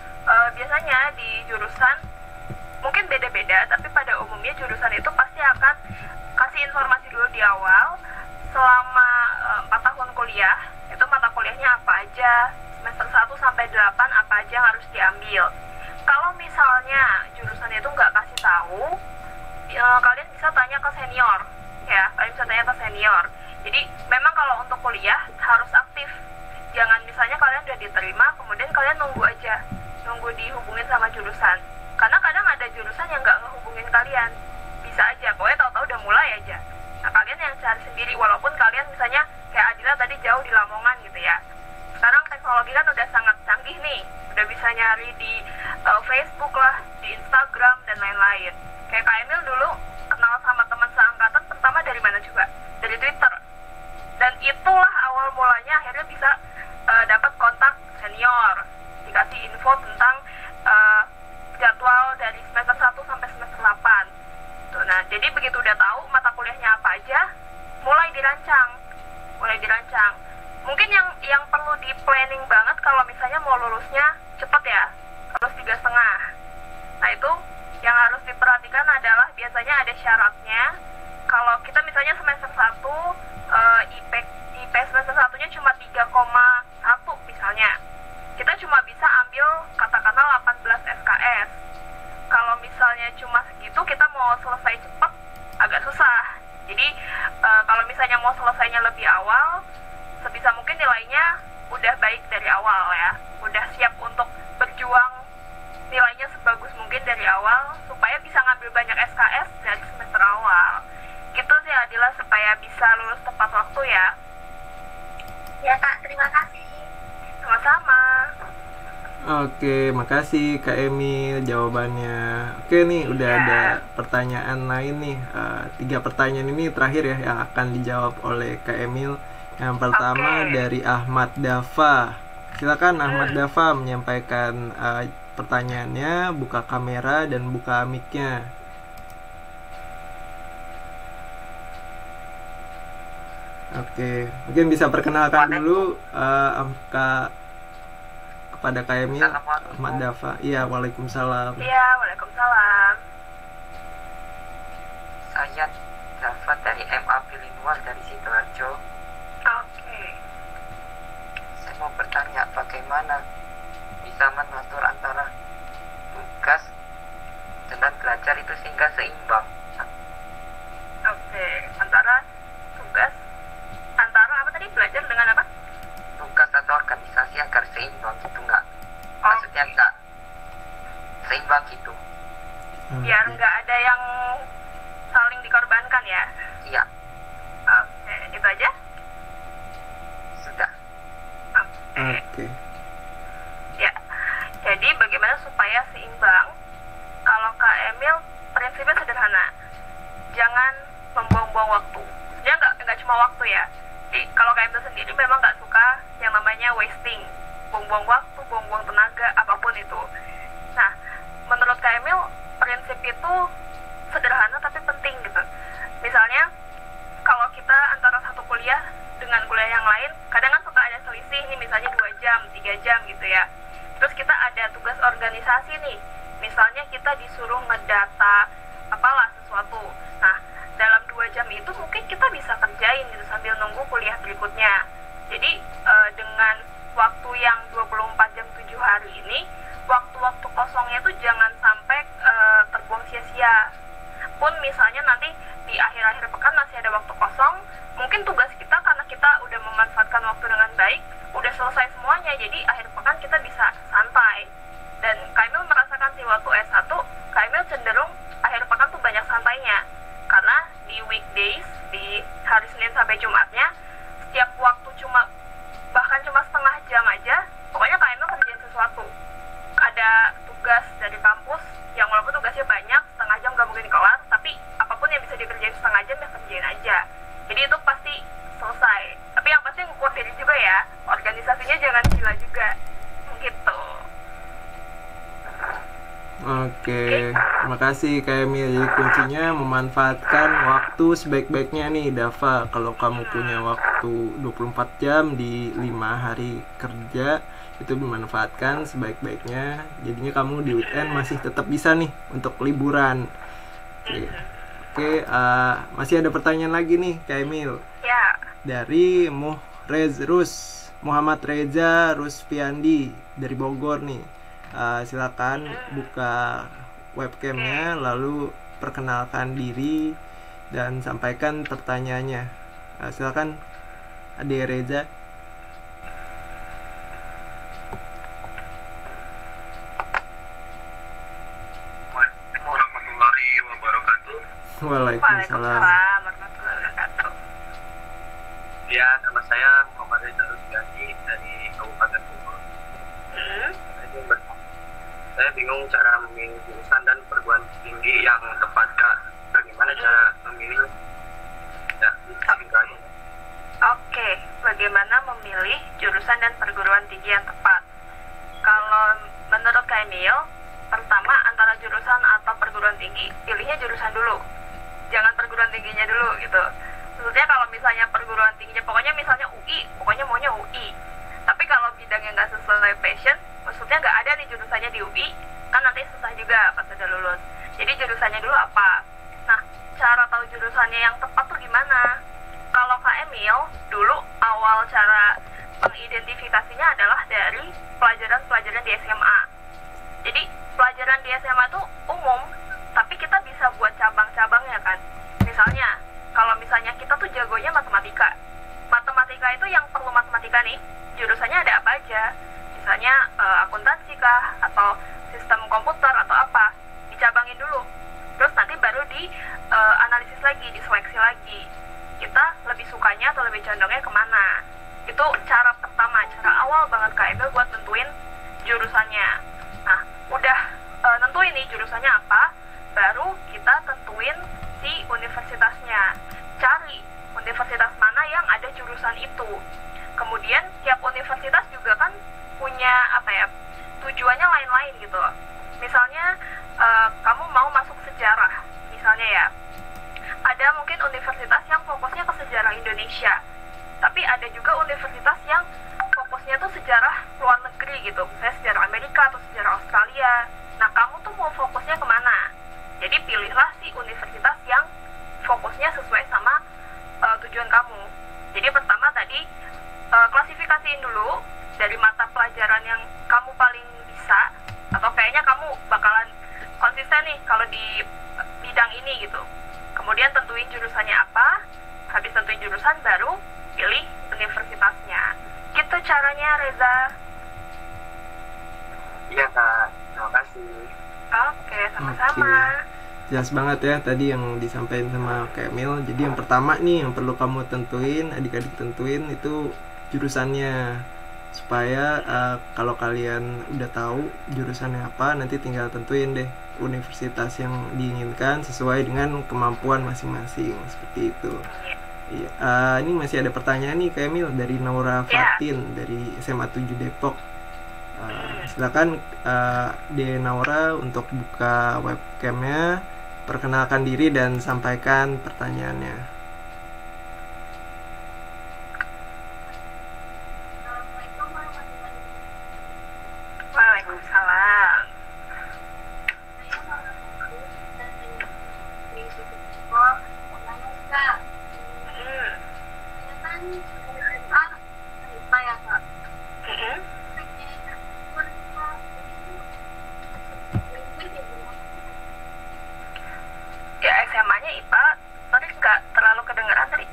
biasanya di jurusan mungkin beda-beda, tapi pada umumnya jurusan itu pasti akan kasih informasi dulu di awal selama 4 tahun kuliah, itu mata kuliahnya apa aja, semester 1 sampai 8 apa aja yang harus diambil. Kalau misalnya jurusan itu nggak kasih tahu, kalian bisa tanya ke senior, ya, kalian bisa tanya ke senior. Jadi memang kalau untuk kuliah harus aktif, jangan misalnya kalian udah diterima, kemudian kalian nunggu aja, nunggu dihubungin sama jurusan. Karena kadang ada jurusan yang nggak ngehubungin kalian, bisa aja, pokoknya tahu-tahu udah mulai aja. Nah, kalian yang cari sendiri, walaupun kalian misalnya kayak Adila tadi jauh di Lamongan gitu ya. Sekarang teknologi kan udah sangat canggih nih, udah bisa nyari di Facebook lah, di Instagram, dan lain-lain. Kayak Kak Emil dulu kenal sama teman seangkatan pertama dari mana juga? Dari Twitter. Dan itulah awal mulanya akhirnya bisa dapat kontak senior, dikasih info tentang jadwal begitu udah tahu mata kuliahnya apa aja, mulai dirancang. Mungkin yang perlu di planning banget kalau misalnya mau lulusnya cepet ya, lulus 3,5. Nah itu yang harus diperhatikan adalah biasanya ada syaratnya. Kalau kita misalnya semester 1 IP semester 1-nya cuma 3,1 misalnya, kita cuma bisa ambil katakanlah 18 SKS. Kalau misalnya cuma segitu, kita mau selesai cepat agak susah. Jadi kalau misalnya mau selesainya lebih awal, sebisa mungkin nilainya udah baik dari awal ya, udah siap untuk berjuang nilainya sebagus mungkin dari awal supaya bisa ngambil banyak SKS dari semester awal. Gitu sih Adila, supaya bisa lulus tepat waktu ya. Ya Kak, terima kasih. Sama-sama. Oke, makasih Kak Emil jawabannya. Oke nih, udah ada pertanyaan lain nih. 3 pertanyaan ini terakhir ya yang akan dijawab oleh Kak Emil. Yang pertama dari Ahmad Dafa. Silakan Ahmad Dafa menyampaikan pertanyaannya, buka kamera dan buka mic-nya. Oke, mungkin bisa perkenalkan dulu kepada Kak Emil. Ahmad Dafa. Iya, waalaikumsalam. Iya, waalaikumsalam. Saya Dafa dari MA Bilingual dari Sidoarjo. Oke. Saya mau bertanya bagaimana bisa mengatur antara tugas dengan belajar itu sehingga seimbang. Oke, antara apa tadi, belajar dengan apa? Tugas atau organisasi agar seimbang gitu, maksudnya nggak seimbang gitu. Biar nggak ada yang saling dikorbankan ya. Iya. Oke, itu aja. Sudah. Oke. Ya, jadi bagaimana supaya seimbang? Kalau Kak Emil, prinsipnya sederhana, jangan membuang-buang waktu. Dia nggak cuma waktu ya. Jadi kalau Kak Emil sendiri memang nggak suka yang namanya wasting, buang-buang waktu, buang-buang tenaga, apapun itu. Nah, menurut Kak Emil, prinsip itu sederhana tapi penting gitu. Misalnya, kalau kita antara satu kuliah dengan kuliah yang lain, kadang kan suka ada selisih nih, misalnya 2 jam, 3 jam gitu ya. Terus kita ada tugas organisasi nih, misalnya kita disuruh ngedata apalah sesuatu. Nah, dalam 2 jam itu mungkin kita bisa kerjain gitu sambil nunggu kuliah berikutnya. Jadi dengan waktu yang 24 jam 7 hari ini, waktu-waktu kosongnya tuh jangan sampai terbuang sia-sia. Pun misalnya nanti di akhir-akhir pekan masih ada waktu kosong, mungkin tugas kita karena kita udah memanfaatkan waktu dengan baik, udah selesai semuanya, jadi akhir pekan kita bisa santai. Dan Kak Emil merasakan sih waktu S1, Kak Emil cenderung akhir pekan tuh banyak santainya. Karena di weekdays, di hari Senin sampai Jumatnya, setiap waktu bahkan cuma setengah jam aja, pokoknya Kak Emil kerjain sesuatu. Ada tugas dari kampus, yang walaupun tugasnya banyak, setengah jam gak mungkin kelar, tapi apapun yang bisa dikerjain setengah jam, ya kerjain aja. Jadi itu pasti selesai. Tapi yang pasti ngukur diri juga ya, organisasinya jangan gila juga. Gitu. Oke, makasih Kak Emil. Jadi kuncinya memanfaatkan waktu sebaik-baiknya nih Dafa. Kalau kamu punya waktu 24 jam di 5 hari kerja, itu dimanfaatkan sebaik-baiknya. Jadinya kamu di weekend masih tetap bisa nih untuk liburan. Oke, masih ada pertanyaan lagi nih Kak Emil. Ya. Dari Muhammad Reza Rusfiandi dari Bogor nih. Silakan buka webcamnya, lalu perkenalkan diri dan sampaikan pertanyaannya. Silakan Ade Reza. Warahmatullahi wabarakatuh. Waalaikumsalam. Warahmatullahi wabarakatuh. Ya, nama saya Muhammad Reza Rusfiandi dari Kabupaten Bogor. Saya bingung cara memilih jurusan dan perguruan tinggi yang tepat, Kak. Bagaimana cara memilih? Ya, itu aja. Oke, bagaimana memilih jurusan dan perguruan tinggi yang tepat? Kalau menurut Kak Emil, pertama antara jurusan atau perguruan tinggi, pilihnya jurusan dulu. Jangan perguruan tingginya dulu gitu. Maksudnya kalau misalnya perguruan tingginya pokoknya misalnya UI, pokoknya maunya UI. Tapi kalau bidangnya nggak sesuai passion, maksudnya nggak ada nih jurusannya di UI, kan nanti susah juga pas udah lulus. Jadi jurusannya dulu apa? Nah, cara tahu jurusannya yang tepat tuh gimana? Kalau Kak Emil, dulu awal cara mengidentifikasinya adalah dari pelajaran-pelajaran di SMA. Jadi pelajaran di SMA tuh umum, tapi kita bisa buat cabang-cabangnya kan. Misalnya, kalau misalnya kita tuh jagonya matematika. Matematika itu yang perlu matematika nih, jurusannya ada apa aja? Misalnya akuntansi kah, atau sistem komputer, atau apa? Dicabangin dulu. Terus nanti baru di analisis lagi, diseleksi lagi. Kita lebih sukanya atau lebih condongnya kemana? Itu cara pertama, cara awal banget Kak Emil buat nentuin jurusannya. Nah, udah nentuin nih jurusannya apa, baru kita tentuin si universitasnya. Cari universitas mana yang ada jurusan itu. Kemudian tiap universitas juga kan punya tujuannya lain-lain gitu. Misalnya kamu mau masuk sejarah, misalnya ya, ada mungkin universitas yang fokusnya ke sejarah Indonesia, tapi ada juga universitas yang fokusnya tuh sejarah luar negeri gitu, misalnya sejarah Amerika atau sejarah Australia. Nah, kamu tuh mau fokusnya kemana? Jadi pilihlah si universitas yang fokusnya sesuai sama tujuan kamu. Jadi pertama tadi klasifikasiin dulu dari mata pelajaran yang kamu paling bisa, atau kayaknya kamu bakalan konsisten nih kalau di bidang ini gitu. Kemudian tentuin jurusannya apa, habis tentuin jurusan baru pilih universitasnya. Gitu caranya, Reza. Iya Kak, terima kasih. Oke, sama-sama. Jelas banget ya tadi yang disampaikan sama Kak Emil. Jadi yang pertama nih yang perlu kamu tentuin, adik-adik tentuin itu jurusannya, supaya kalau kalian udah tahu jurusannya apa, nanti tinggal tentuin deh universitas yang diinginkan sesuai dengan kemampuan masing-masing, seperti itu. Iya. Ini masih ada pertanyaan nih Kak Emil dari Naura Fatin dari SMA 7 Depok. Silakan De Naura untuk buka webcamnya, perkenalkan diri dan sampaikan pertanyaannya. Assalamualaikum warahmatullahi wabarakatuh. Waalaikumsalam. Saya Mama Putri dari Depok. Namanya Kak. Saya kan SMA IPA ya Kak. Ya, SMA-nya IPA, tadi nggak terlalu kedengeran tadi.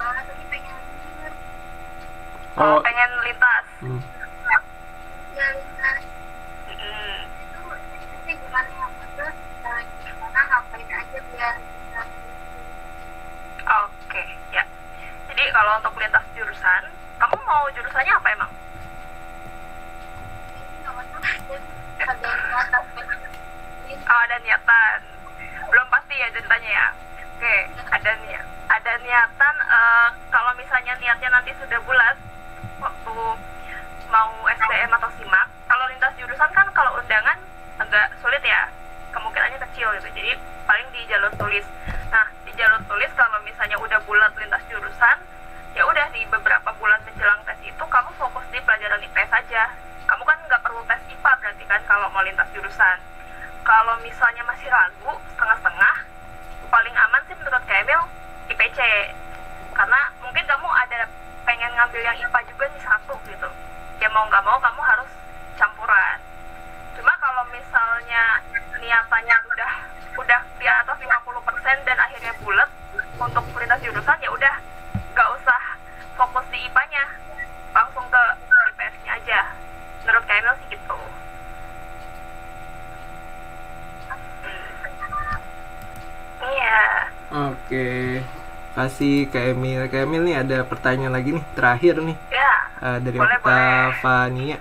Tapi pengen denger Oh, pengen lintas. ya lintas itu sih gimana ya, terus gimana ngapain aja biar bisa Oke, ya. Jadi kalau untuk lintas jurusan, kamu mau jurusannya apa emang? ini nggak masalah ada niatan Oh, ada niatan. Belum pasti ya ceritanya ya. Oke, ada niatan. Kalau misalnya niatnya nanti sudah bulat waktu mau SBM atau SIMAK, kalau lintas jurusan kan kalau undangan agak sulit ya, kemungkinannya kecil gitu. Jadi paling di jalur tulis. Nah, di jalur tulis kalau misalnya udah bulat lintas jurusan, ya udah di beberapa bulan menjelang tes itu kamu fokus di pelajaran IPS saja. Kamu kan nggak perlu tes IPA berarti kan kalau mau lintas jurusan. Kalau misalnya masih ragu setengah-setengah, paling aman sih menurut Kak Emil IPC, karena mungkin kamu ada pengen ngambil yang IPA juga nih satu gitu, ya mau nggak mau kamu harus campuran. Cuma kalau misalnya niatannya udah di atas 50% dan akhirnya bulat untuk lintas jurusan, ya udah nggak usah fokus di IPA-nya, langsung ke IPS-nya aja. Menurut Kak Emil sih gitu. Iya. Oke, kasih Kak Emil. Kak Emil nih ada pertanyaan lagi nih, terakhir nih. Ya. Dari Boleh, Oktavania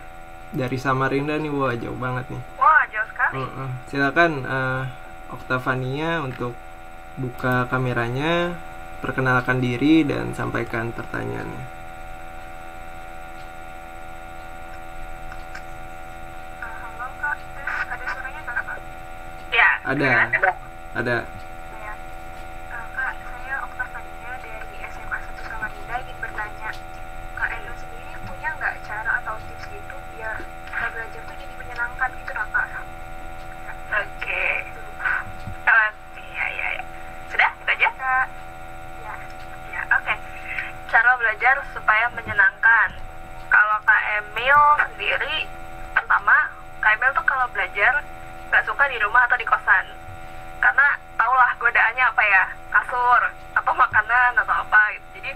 dari Samarinda nih, wah jauh banget nih. Wah, jauh sekali. Silakan Oktavania untuk buka kameranya, perkenalkan diri dan sampaikan pertanyaannya. Halo Kak, ada suaranya nggak Kak? Ya. Ada. Ada. Ada. Ya. Kak, saya Oktavania dari SMA 1 Samarinda ingin bertanya, Kak Elo sendiri punya nggak cara atau tips gitu biar kita belajar tuh jadi menyenangkan gitu lah Kak? Oke. Ya. Sudah? Itu aja? Kak, ya. Ya, oke. Cara belajar supaya menyenangkan. Kalau Kak Emil sendiri, pertama, Kak Emil tuh kalau belajar nggak suka di rumah atau di kosan. Karena taulah godaannya apa ya, kasur, atau makanan, atau apa gitu. Jadi,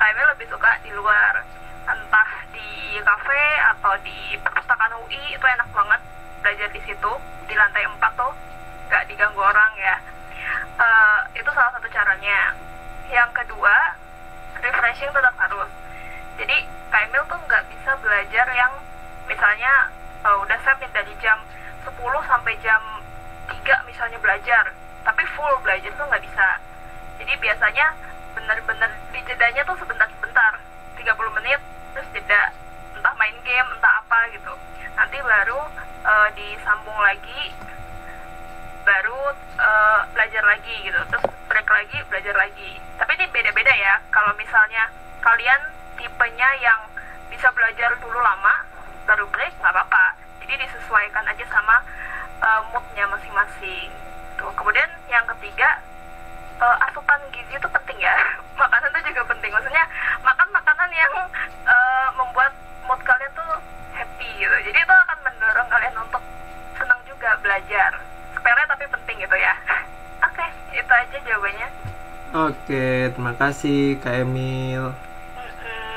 Kak Emil lebih suka di luar. Entah di kafe atau di perpustakaan UI, itu enak banget belajar di situ. Di lantai 4 tuh, nggak diganggu orang ya. Itu salah satu caranya. Yang kedua, refreshing tetap harus. Jadi Kak Emil tuh nggak bisa belajar yang misalnya udah set nih dari jam 10 sampai jam 3 misalnya belajar, tapi full belajar tuh nggak bisa. Jadi biasanya bener-bener di jedanya tuh sebentar-sebentar, 30 menit terus jeda, entah main game, entah apa gitu. Nanti baru disambung lagi, baru belajar lagi gitu, terus break lagi, belajar lagi. Tapi ini beda-beda ya. Kalau misalnya kalian tipenya yang bisa belajar dulu lama baru break, nggak apa-apa. Jadi disesuaikan aja sama moodnya masing-masing tuh. Kemudian yang ketiga, asupan gizi itu penting ya. Makanan itu juga penting, maksudnya makan makanan yang membuat mood kalian tuh happy gitu. Jadi itu akan mendorong kalian untuk senang juga belajar. Sepele tapi penting gitu ya. Oke, itu aja jawabannya. Oke, terima kasih Kak Emil.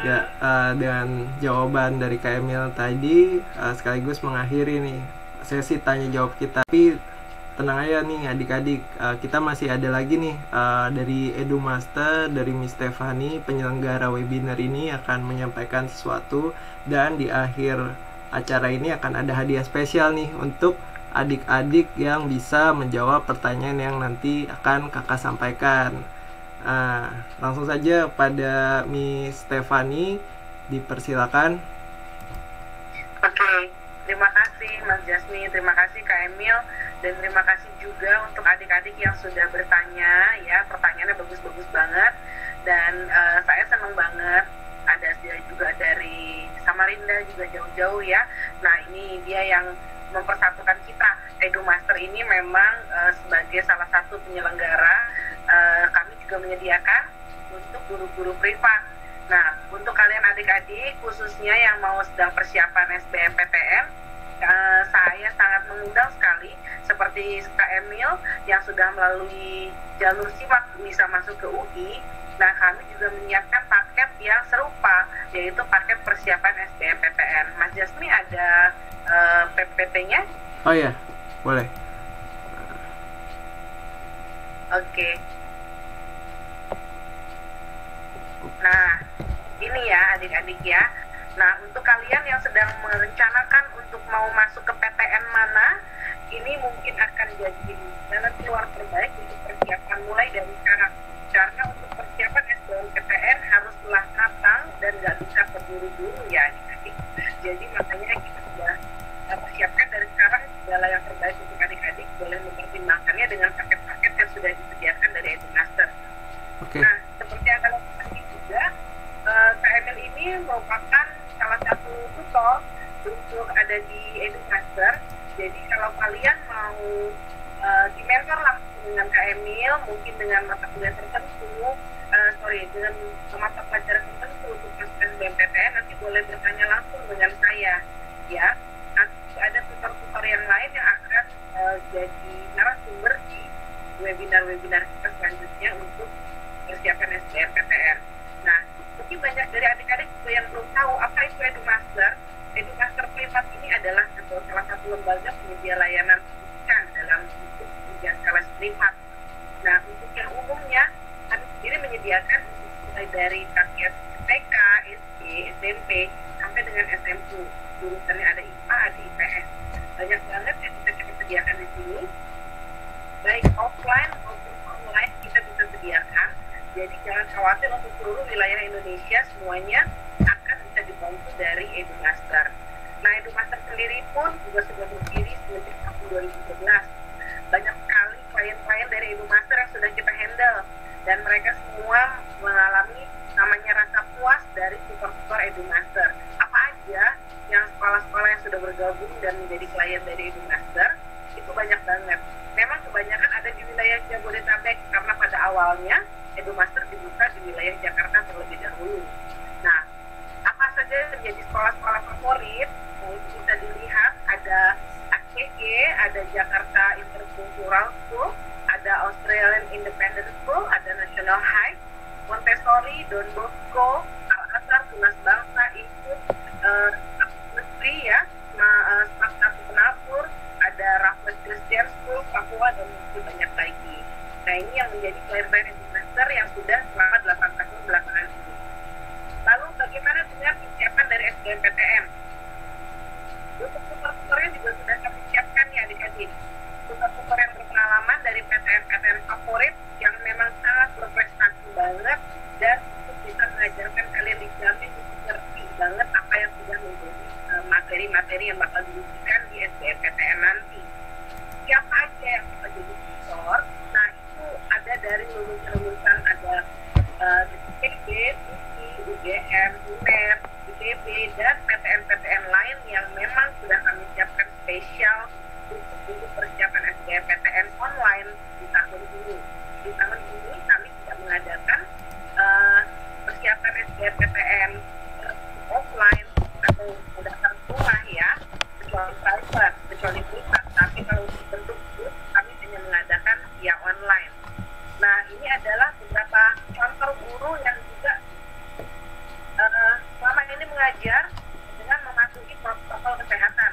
Ya, dengan jawaban dari Kak Emil tadi sekaligus mengakhiri nih sesi tanya jawab kita. Tapi tenang aja nih adik-adik, kita masih ada lagi nih dari EduMaster, dari Miss Stefani, penyelenggara webinar ini akan menyampaikan sesuatu, dan di akhir acara ini akan ada hadiah spesial nih untuk adik-adik yang bisa menjawab pertanyaan yang nanti akan kakak sampaikan. Langsung saja pada Miss Stefani, dipersilakan. Oke, terima kasih Mas Jasmi, terima kasih Kak Emil, dan terima kasih juga untuk adik-adik yang sudah bertanya ya, pertanyaannya bagus-bagus banget, dan saya senang banget ada juga dari Samarinda juga jauh-jauh ya. Nah ini dia yang mempersatukan kita. EduMaster ini memang sebagai salah satu penyelenggara, kami juga menyediakan untuk guru-guru privat. Nah, untuk kalian adik-adik, khususnya yang mau sedang persiapan SBMPTN, saya sangat mengundang sekali, seperti Kak Emil yang sudah melalui jalur SIMAK bisa masuk ke UI. Nah, kami juga menyiapkan paket yang serupa, yaitu paket persiapan SBMPTN. Mas Jasmi ada PPT-nya? Oh iya, boleh. Oke. Nah, ini ya adik-adik ya. Nah, untuk kalian yang sedang merencanakan untuk mau masuk ke PTN mana, ini mungkin akan jadi jalan keluar terbaik untuk persiapan mulai dari sekarang. Karena untuk persiapan SBMPTN haruslah matang dan nggak bisa terburu-buru ya adik-adik. Jadi makanya kita sudah persiapkan dari sekarang segala yang terbaik untuk adik-adik, boleh mempertimbangkannya dengan paket-paket yang sudah disediakan dari EduMaster. Oke. Nah, seperti yang kalian ketahui juga, Kak Emil ini merupakan salah satu tutor untuk ada di EduMaster. Jadi kalau kalian mau di-mentor langsung dengan Kak Emil, mungkin dengan mata kuliah tertentu, dengan mata pelajaran tertentu untuk masuk SBMPTN, nanti boleh bertanya langsung dengan saya, ya. Nanti ada tutor-tutor yang lain yang akan jadi narasumber di webinar-webinar kita selanjutnya untuk persiapan SBMPTN. Nah, mungkin banyak dari adik-adik juga yang belum tahu apa itu EduMaster. EduMaster Privat ini adalah salah satu lembaga penyedia layanan pendidikan dalam bentuk pendidikan kelas privat. Nah, untuk yang umumnya, kami sendiri menyediakan mulai dari paket TK, SD, SMP, sampai dengan SMP. Jurusannya ada IPA, ada IPS. Banyak banget yang bisa kita sediakan di sini. Baik offline maupun online kita bisa sediakan. Jadi jangan khawatir, untuk seluruh wilayah Indonesia semuanya akan bisa dibantu dari EduMaster. Nah, EduMaster sendiri pun juga sudah berdiri sejak tahun 2011. Banyak sekali klien-klien dari EduMaster yang sudah kita handle, dan mereka semua mengalami namanya rasa puas dari tutor-tutor EduMaster. Apa aja yang sekolah-sekolah yang sudah bergabung dan menjadi klien dari EduMaster, itu banyak banget. Memang kebanyakan ada di wilayah Jabodetabek, karena pada awalnya EduMaster dibuka di wilayah Jakarta terlebih dahulu. Nah, apa saja yang menjadi sekolah-sekolah favorit? Itu bisa dilihat, ada ACG, ada Jakarta Intercultural School, ada Australian Independent School, ada National High, Montessori, Don Bosco, Al-Azhar, Tunas Bangsa, Ikut, Negeri ya, Smart Satu Penabur, ada Raffles Christian School, Papua, dan masih banyak lagi. Nah, ini yang menjadi klien-klien EduMaster yang sudah selama 8 tahun belakangan ini. Lalu bagaimana dengan persiapan dari SBMPTN? Untuk tutor-tutornya juga sudah kami siapkan ya adik-adik. Tutor-tutor yang berpengalaman dari PTN-PTN favorit yang memang sangat berprestasi banget dan bisa mengajarkan kalian dijamin mengerti banget apa yang sudah menjadi materi-materi yang bakal diujikan di SBMPTN nanti. Siapa aja yang bisa jadi tutor? Nah, itu ada dari lulusan-lulusan ada IPB, UGM, UNER, ITB, dan PTN-PTN lain yang memang sudah kami siapkan spesial untuk persiapan SBMPTN online di tahun ini. Di tahun ini kami tidak mengadakan persiapan SBMPTN offline atau dasar rumah ya, kecuali private, kecuali privat. Tapi kalau bentuk grup kami hanya mengadakan via online. Nah, ini adalah beberapa contoh guru yang juga selama ini mengajar dengan mematuhi protokol kesehatan.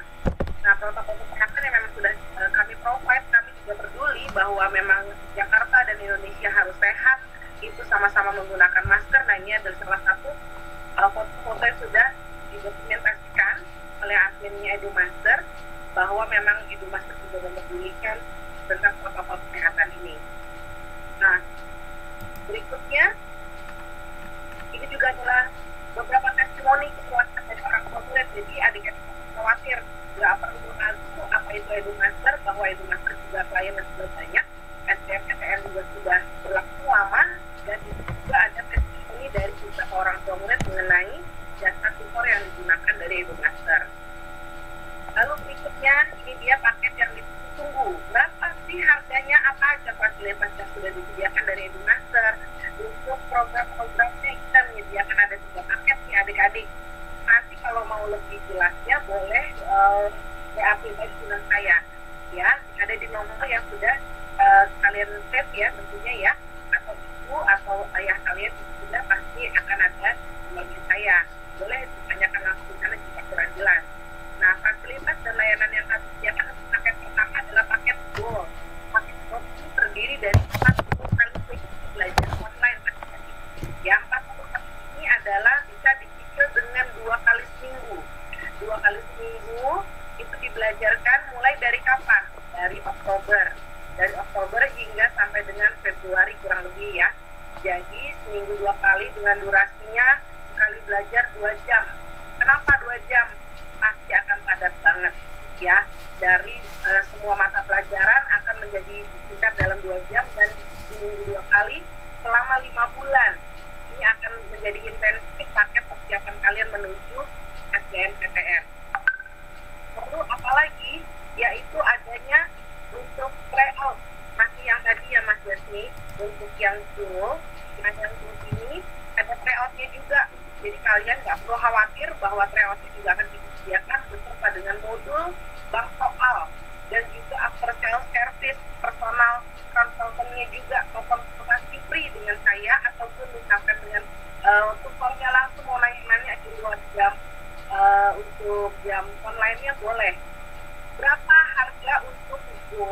Nah, protokol kesehatan yang memang sudah kami provide, kami juga peduli bahwa memang Jakarta dan Indonesia harus sehat, itu sama-sama menggunakan masker. Nah, ini adalah salah satu foto-foto yang sudah didokumentasikan oleh adminnya EduMaster, bahwa memang EduMaster juga mempedulikan tentang protokol kesehatan ini. Nah, berikutnya, ini juga adalah beberapa testimoni kepuasan dari orang tua murid. Jadi adik-adik khawatir, nggak perlu mengaku apa itu EduMaster, bahwa EduMaster juga klien yang sudah banyak, SBMPTN juga sudah berlangsung lama, dan itu juga ada testimoni dari beberapa orang tua murid mengenai jasa tutor yang digunakan dari EduMaster. Lalu berikutnya, ini dia paket yang ditunggu. Berapa sih harganya, apa aja fasilitas yang sudah disediakan dari EduMaster? Untuk program-programnya kita menyediakan ada 3 paket nih adik-adik. Nanti kalau mau lebih jelasnya boleh WA pribadi dengan saya ya, ada di nomor yang sudah kalian save ya tentunya ya, atau ibu atau ayah kalian sudah pasti akan ada nomor saya. Boleh ditanyakan langsung di sana jika kurang jelas. Nah, fasilitas dan layanan yang kami sediakan untuk paket pertama adalah paket Gold. Paket Gold ini terdiri dari 40 kali belajar online. Yang 40 kali ini adalah bisa dicicil dengan 2 kali seminggu. 2 kali seminggu itu dibelajarkan mulai dari kapan? Dari Oktober. Dari Oktober hingga sampai dengan Februari kurang lebih ya. Jadi seminggu 2 kali dengan durasinya sekali belajar 2 jam. Kenapa 2 jam? Pasti akan padat banget ya. Dari semua mata pelajaran akan menjadi singkat dalam 2 jam dan seminggu 2 kali selama 5 bulan. Ini akan menjadi intensif paket persiapan kalian menuju SBMPTN. Lalu apalagi, yaitu adanya untuk tryout. Masih yang tadi ya Mas Jasmi, untuk yang full, yang full ini ada tryoutnya juga. Jadi kalian nggak perlu khawatir bahwa tryoutnya juga akan disediakan beserta dengan modul bank soal dan juga after sales service, personal consultant-nya juga, konsultasi free dengan saya ataupun misalkan dengan tutornya langsung mau nanya-nanya di luar jam. Untuk jam online-nya boleh. Berapa harga untuk itu?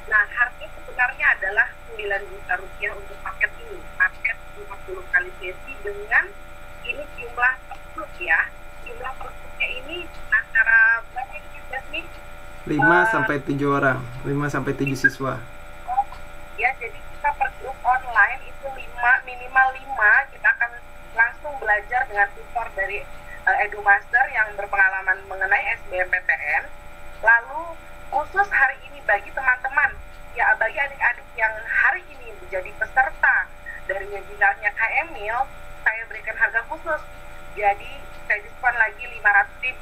Nah, harga sebenarnya adalah 9 juta rupiah untuk paket ini. Paket 50 kali sesi dengan ini jumlah persuk ya. Jumlah persuknya ini antara berapa ini? 5 sampai 7 orang, 5 sampai 7 siswa. Ya, jadi kita per grup online itu minimal 5, kita akan langsung belajar dengan tutor dari EduMaster yang berpengalaman mengenai SBMPTN. Lalu khusus hari ini bagi teman-teman ya, bagi adik-adik yang hari ini menjadi peserta dari webinarnya Kak Emil, saya berikan harga khusus. Jadi saya diskon lagi 500.000.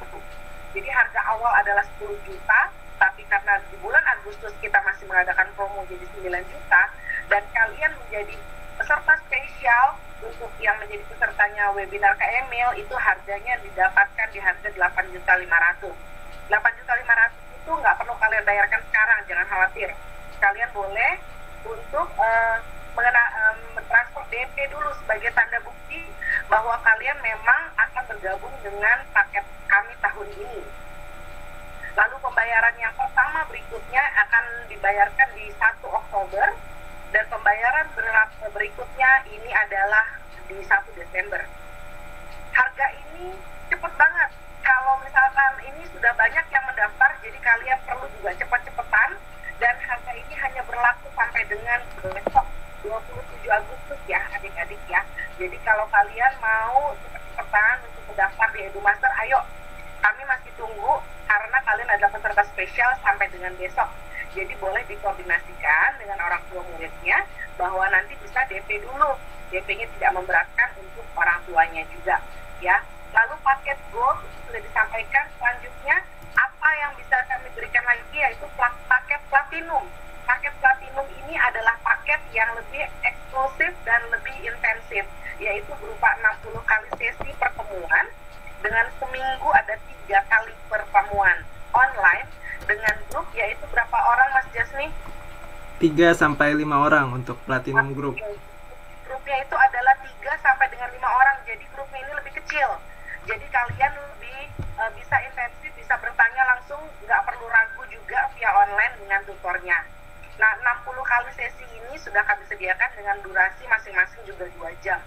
Jadi harga awal adalah 10 juta, tapi karena di bulan Agustus kita masih mengadakan promo jadi 9 juta, dan kalian menjadi peserta spesial untuk yang menjadi pesertanya webinar Kak Emil, itu harganya didapatkan di harga 8.500.000. 8.500.000 itu nggak perlu kalian bayarkan sekarang, jangan khawatir. Kalian boleh untuk mentransfer DP dulu sebagai tanda bukti bahwa kalian memang akan bergabung dengan paket kami tahun ini. Lalu pembayaran yang pertama berikutnya akan dibayarkan di 1 Oktober, dan pembayaran berikutnya ini adalah di 1 Desember. Harga ini cepet banget. Kalau misalkan ini sudah banyak yang mendaftar, jadi kalian perlu juga cepat-cepatan, dan harga ini hanya berlaku sampai dengan besok 27 Agustus ya adik-adik ya. Jadi kalau kalian mau cepat-cepatan untuk mendaftar di EduMaster, ayo, kami masih tunggu karena kalian adalah peserta spesial sampai dengan besok. Jadi boleh dikoordinasikan dengan orang tua muridnya bahwa nanti bisa DP dulu. DP-nya tidak memberatkan untuk orang tuanya juga ya. Lalu paket Gold sudah disampaikan. Selanjutnya apa yang bisa kami berikan lagi yaitu paket Platinum. Paket Platinum ini adalah paket yang lebih eksklusif dan lebih intensif, yaitu berupa 60 kali sesi pertemuan dengan seminggu ada 3 kali pertemuan online dengan grup, yaitu berapa orang Mas Jasmi? 3-5 orang untuk Platinum Group. Grupnya itu adalah 3 dengan 5 orang, jadi grupnya ini lebih kecil. Jadi kalian lebih bisa intensif, bisa bertanya langsung, nggak perlu ragu juga via online dengan tutornya. Nah, 60 kali sesi ini sudah kami sediakan dengan durasi masing-masing juga 2 jam.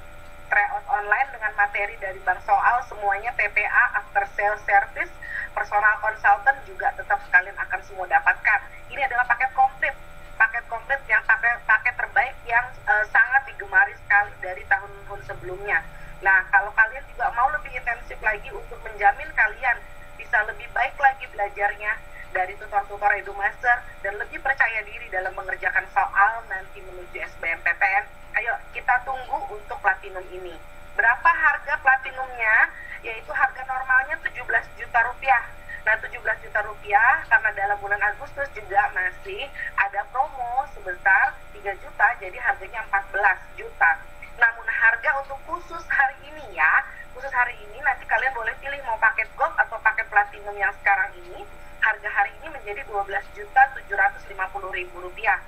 Tryout online dengan materi dari Bank Soal, semuanya TPA, after sales service, personal consultant juga tetap kalian akan semua dapatkan. Ini adalah paket komplit yang paket terbaik yang sangat digemari sekali dari tahun-tahun sebelumnya. Nah, kalau kalian juga mau lebih intensif lagi untuk menjamin kalian bisa lebih baik lagi belajarnya dari tutor-tutor EduMaster dan lebih percaya diri dalam mengerjakan soal nanti menuju SBMPTN, ayo kita tunggu untuk Platinum ini. Berapa harga Platinumnya? Yaitu harga normalnya 17 juta rupiah. Nah, 17 juta rupiah karena dalam bulan Agustus juga masih ada promo sebesar 3 juta, jadi harganya 14 juta. Namun harga untuk khusus hari ini ya, khusus hari ini nanti kalian boleh pilih mau paket Gold atau paket Platinum yang sekarang ini. Harga hari ini menjadi 12.750.000 rupiah.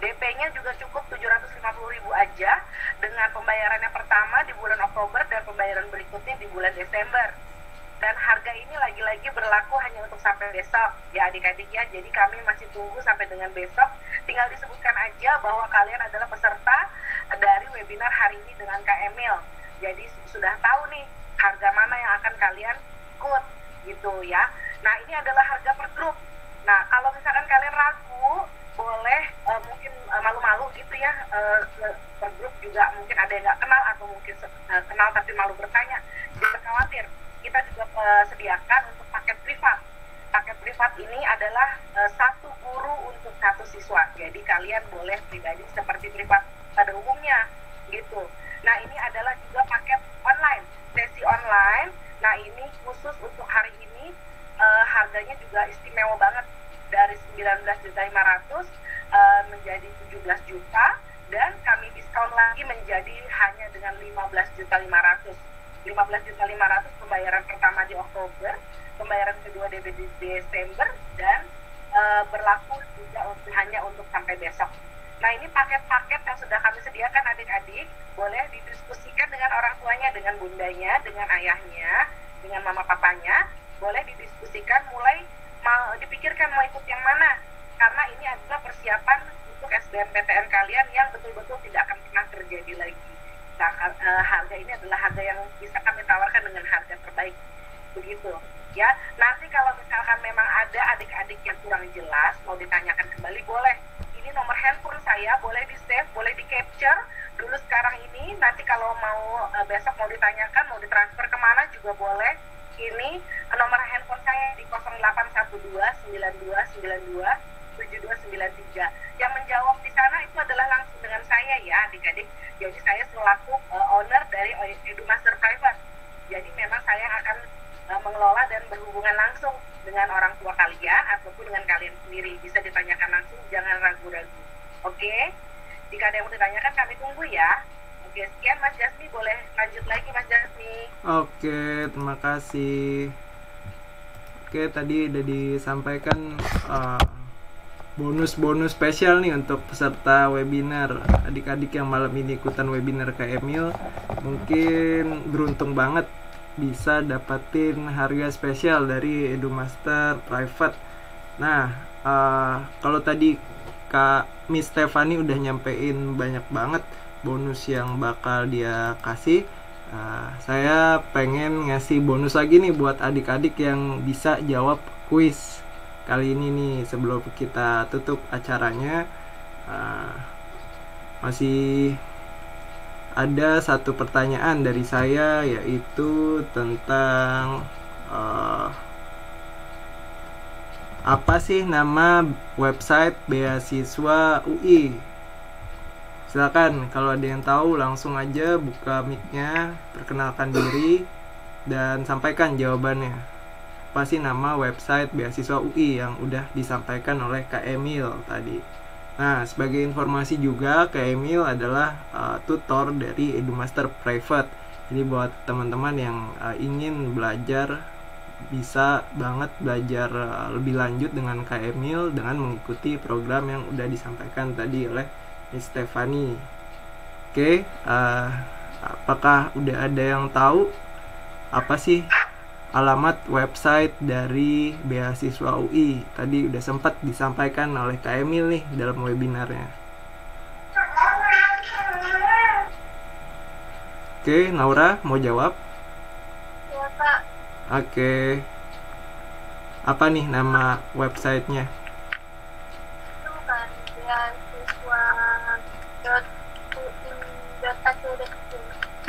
DP-nya juga cukup 750.000 aja dengan pembayaran yang pertama di bulan Oktober dan pembayaran berikutnya di bulan Desember. Dan harga ini lagi-lagi berlaku hanya untuk sampai besok ya adik-adik ya. Jadi kami masih tunggu sampai dengan besok. Tinggal disebutkan aja bahwa kalian adalah peserta dari webinar hari ini dengan Kak Emil. Jadi sudah tahu nih harga mana yang akan kalian ikut gitu ya. Nah, ini adalah harga per grup. Nah, kalau misalkan kalian ragu, boleh mungkin malu-malu gitu ya, per grup juga mungkin ada yang nggak kenal atau mungkin kenal tapi malu bertanya. Jangan khawatir, kita juga sediakan untuk paket privat. Paket privat ini adalah 1 guru untuk 1 siswa. Jadi kalian boleh pribadi seperti privat pada umumnya gitu. Nah, ini adalah juga paket online, sesi online. Nah, ini khusus untuk hari ini. Harganya juga istimewa banget dari 19.500.000 menjadi 17 juta, dan kami diskon lagi menjadi hanya dengan 15.500.000. 15.500.000 pembayaran pertama di Oktober, pembayaran kedua di Desember, dan berlaku juga hanya untuk sampai besok. Nah, ini paket-paket yang sudah kami sediakan adik-adik, boleh didiskusikan dengan orang tuanya, dengan bundanya, dengan ayahnya, dengan mama papanya. Boleh didiskusikan, mulai mau dipikirkan mau ikut yang mana, karena ini adalah persiapan untuk SBMPTN kalian yang betul-betul tidak akan pernah terjadi lagi. Nah, harga ini adalah harga yang bisa kami tawarkan dengan harga terbaik begitu ya. Nanti kalau misalkan memang ada adik-adik yang kurang jelas mau ditanyakan kembali, boleh, ini nomor handphone saya, boleh di save, boleh di capture dulu sekarang ini. Nanti kalau mau besok mau ditanyakan, mau ditransfer kemana juga boleh. Ini nomor handphone saya di 0812 9292 7293. Yang menjawab di sana itu adalah langsung dengan saya ya adik-adik. Jadi saya selaku owner dari Edumaster Private. Jadi memang saya akan mengelola dan berhubungan langsung dengan orang tua kalian ataupun dengan kalian sendiri. Bisa ditanyakan langsung, jangan ragu-ragu. Oke? Jika ada yang mau ditanyakan kami tunggu ya. Oke, sekian Mas Jasmi, boleh lanjut lagi Mas Jasmi. Oke, terima kasih. Oke, tadi udah disampaikan bonus-bonus spesial nih untuk peserta webinar. Adik-adik yang malam ini ikutan webinar Kak Emil mungkin beruntung banget bisa dapetin harga spesial dari Edumaster Private. Nah, kalau tadi Kak Miss Stefani udah nyampein banyak banget bonus yang bakal dia kasih, saya pengen ngasih bonus lagi nih buat adik-adik yang bisa jawab kuis kali ini nih. Sebelum kita tutup acaranya, masih ada satu pertanyaan dari saya, yaitu tentang apa sih nama website beasiswa UI. Silakan kalau ada yang tahu langsung aja buka mic-nya, perkenalkan diri dan sampaikan jawabannya. Apa sih nama website beasiswa UI yang udah disampaikan oleh Kak Emil tadi. Nah, sebagai informasi juga, Kak Emil adalah tutor dari Edumaster Private. Jadi buat teman-teman yang ingin belajar, bisa banget belajar lebih lanjut dengan Kak Emil dengan mengikuti program yang udah disampaikan tadi oleh Miss Stefani. Oke, apakah udah ada yang tahu apa sih alamat website dari beasiswa UI? Tadi udah sempat disampaikan oleh Kak Emil nih dalam webinarnya. Oke, Naura mau jawab? Ya Kak, Oke. Apa nih nama websitenya? itu kan beasiswa.uin.ac.id.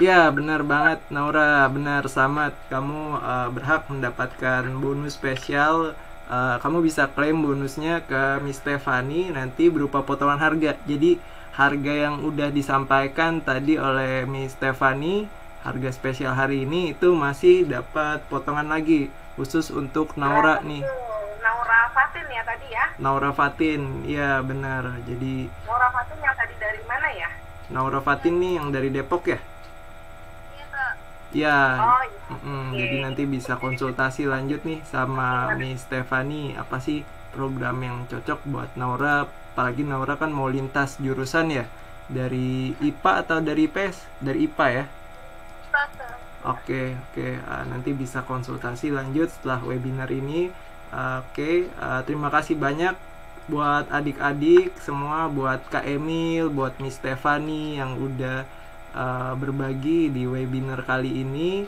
Ya, benar banget Naura, benar Samad. Kamu berhak mendapatkan bonus spesial. Kamu bisa klaim bonusnya ke Miss Stefani nanti berupa potongan harga. Jadi harga yang udah disampaikan tadi oleh Miss Stefani, harga spesial hari ini itu masih dapat potongan lagi khusus untuk Naura nih. Naura Fatin ya tadi ya? Naura Fatin, ya benar. Jadi Naura Fatin yang tadi dari mana ya? Naura Fatin nih yang dari Depok ya? Iya Kak. Ya, Oh iya. jadi nanti bisa konsultasi lanjut nih sama Miss Stefani, apa sih program yang cocok buat Naura. Apalagi Naura kan mau lintas jurusan ya, dari IPA atau dari IPS? Dari IPA ya? Kak. Oke, nanti bisa konsultasi lanjut setelah webinar ini. Terima kasih banyak buat adik-adik semua, buat Kak Emil, buat Miss Stefani yang udah berbagi di webinar kali ini.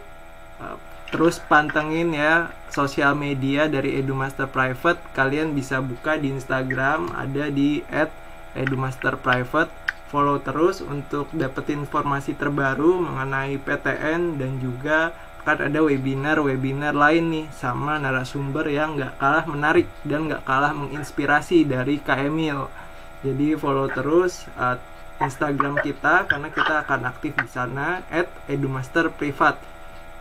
Terus pantengin ya sosial media dari Edumaster Private. Kalian bisa buka di Instagram, ada di @edumasterprivate. Follow terus untuk dapetin informasi terbaru mengenai PTN, dan juga akan ada webinar lain nih sama narasumber yang gak kalah menarik dan gak kalah menginspirasi dari Kak Emil. Jadi follow terus Instagram kita karena kita akan aktif di sana @edumasterprivate.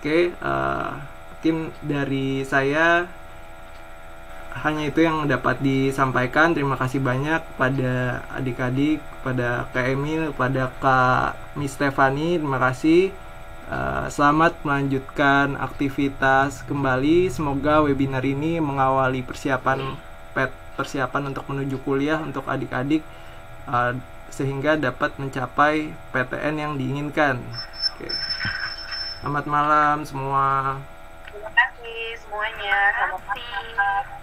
Mungkin dari saya hanya itu yang dapat disampaikan. Terima kasih banyak pada adik-adik, pada Kak Emil, pada Kak Miss Stefani. Terima kasih. Selamat melanjutkan aktivitas kembali. Semoga webinar ini mengawali persiapan untuk menuju kuliah untuk adik-adik, sehingga dapat mencapai PTN yang diinginkan. Selamat malam semua. Terima kasih semuanya. Selamat malam.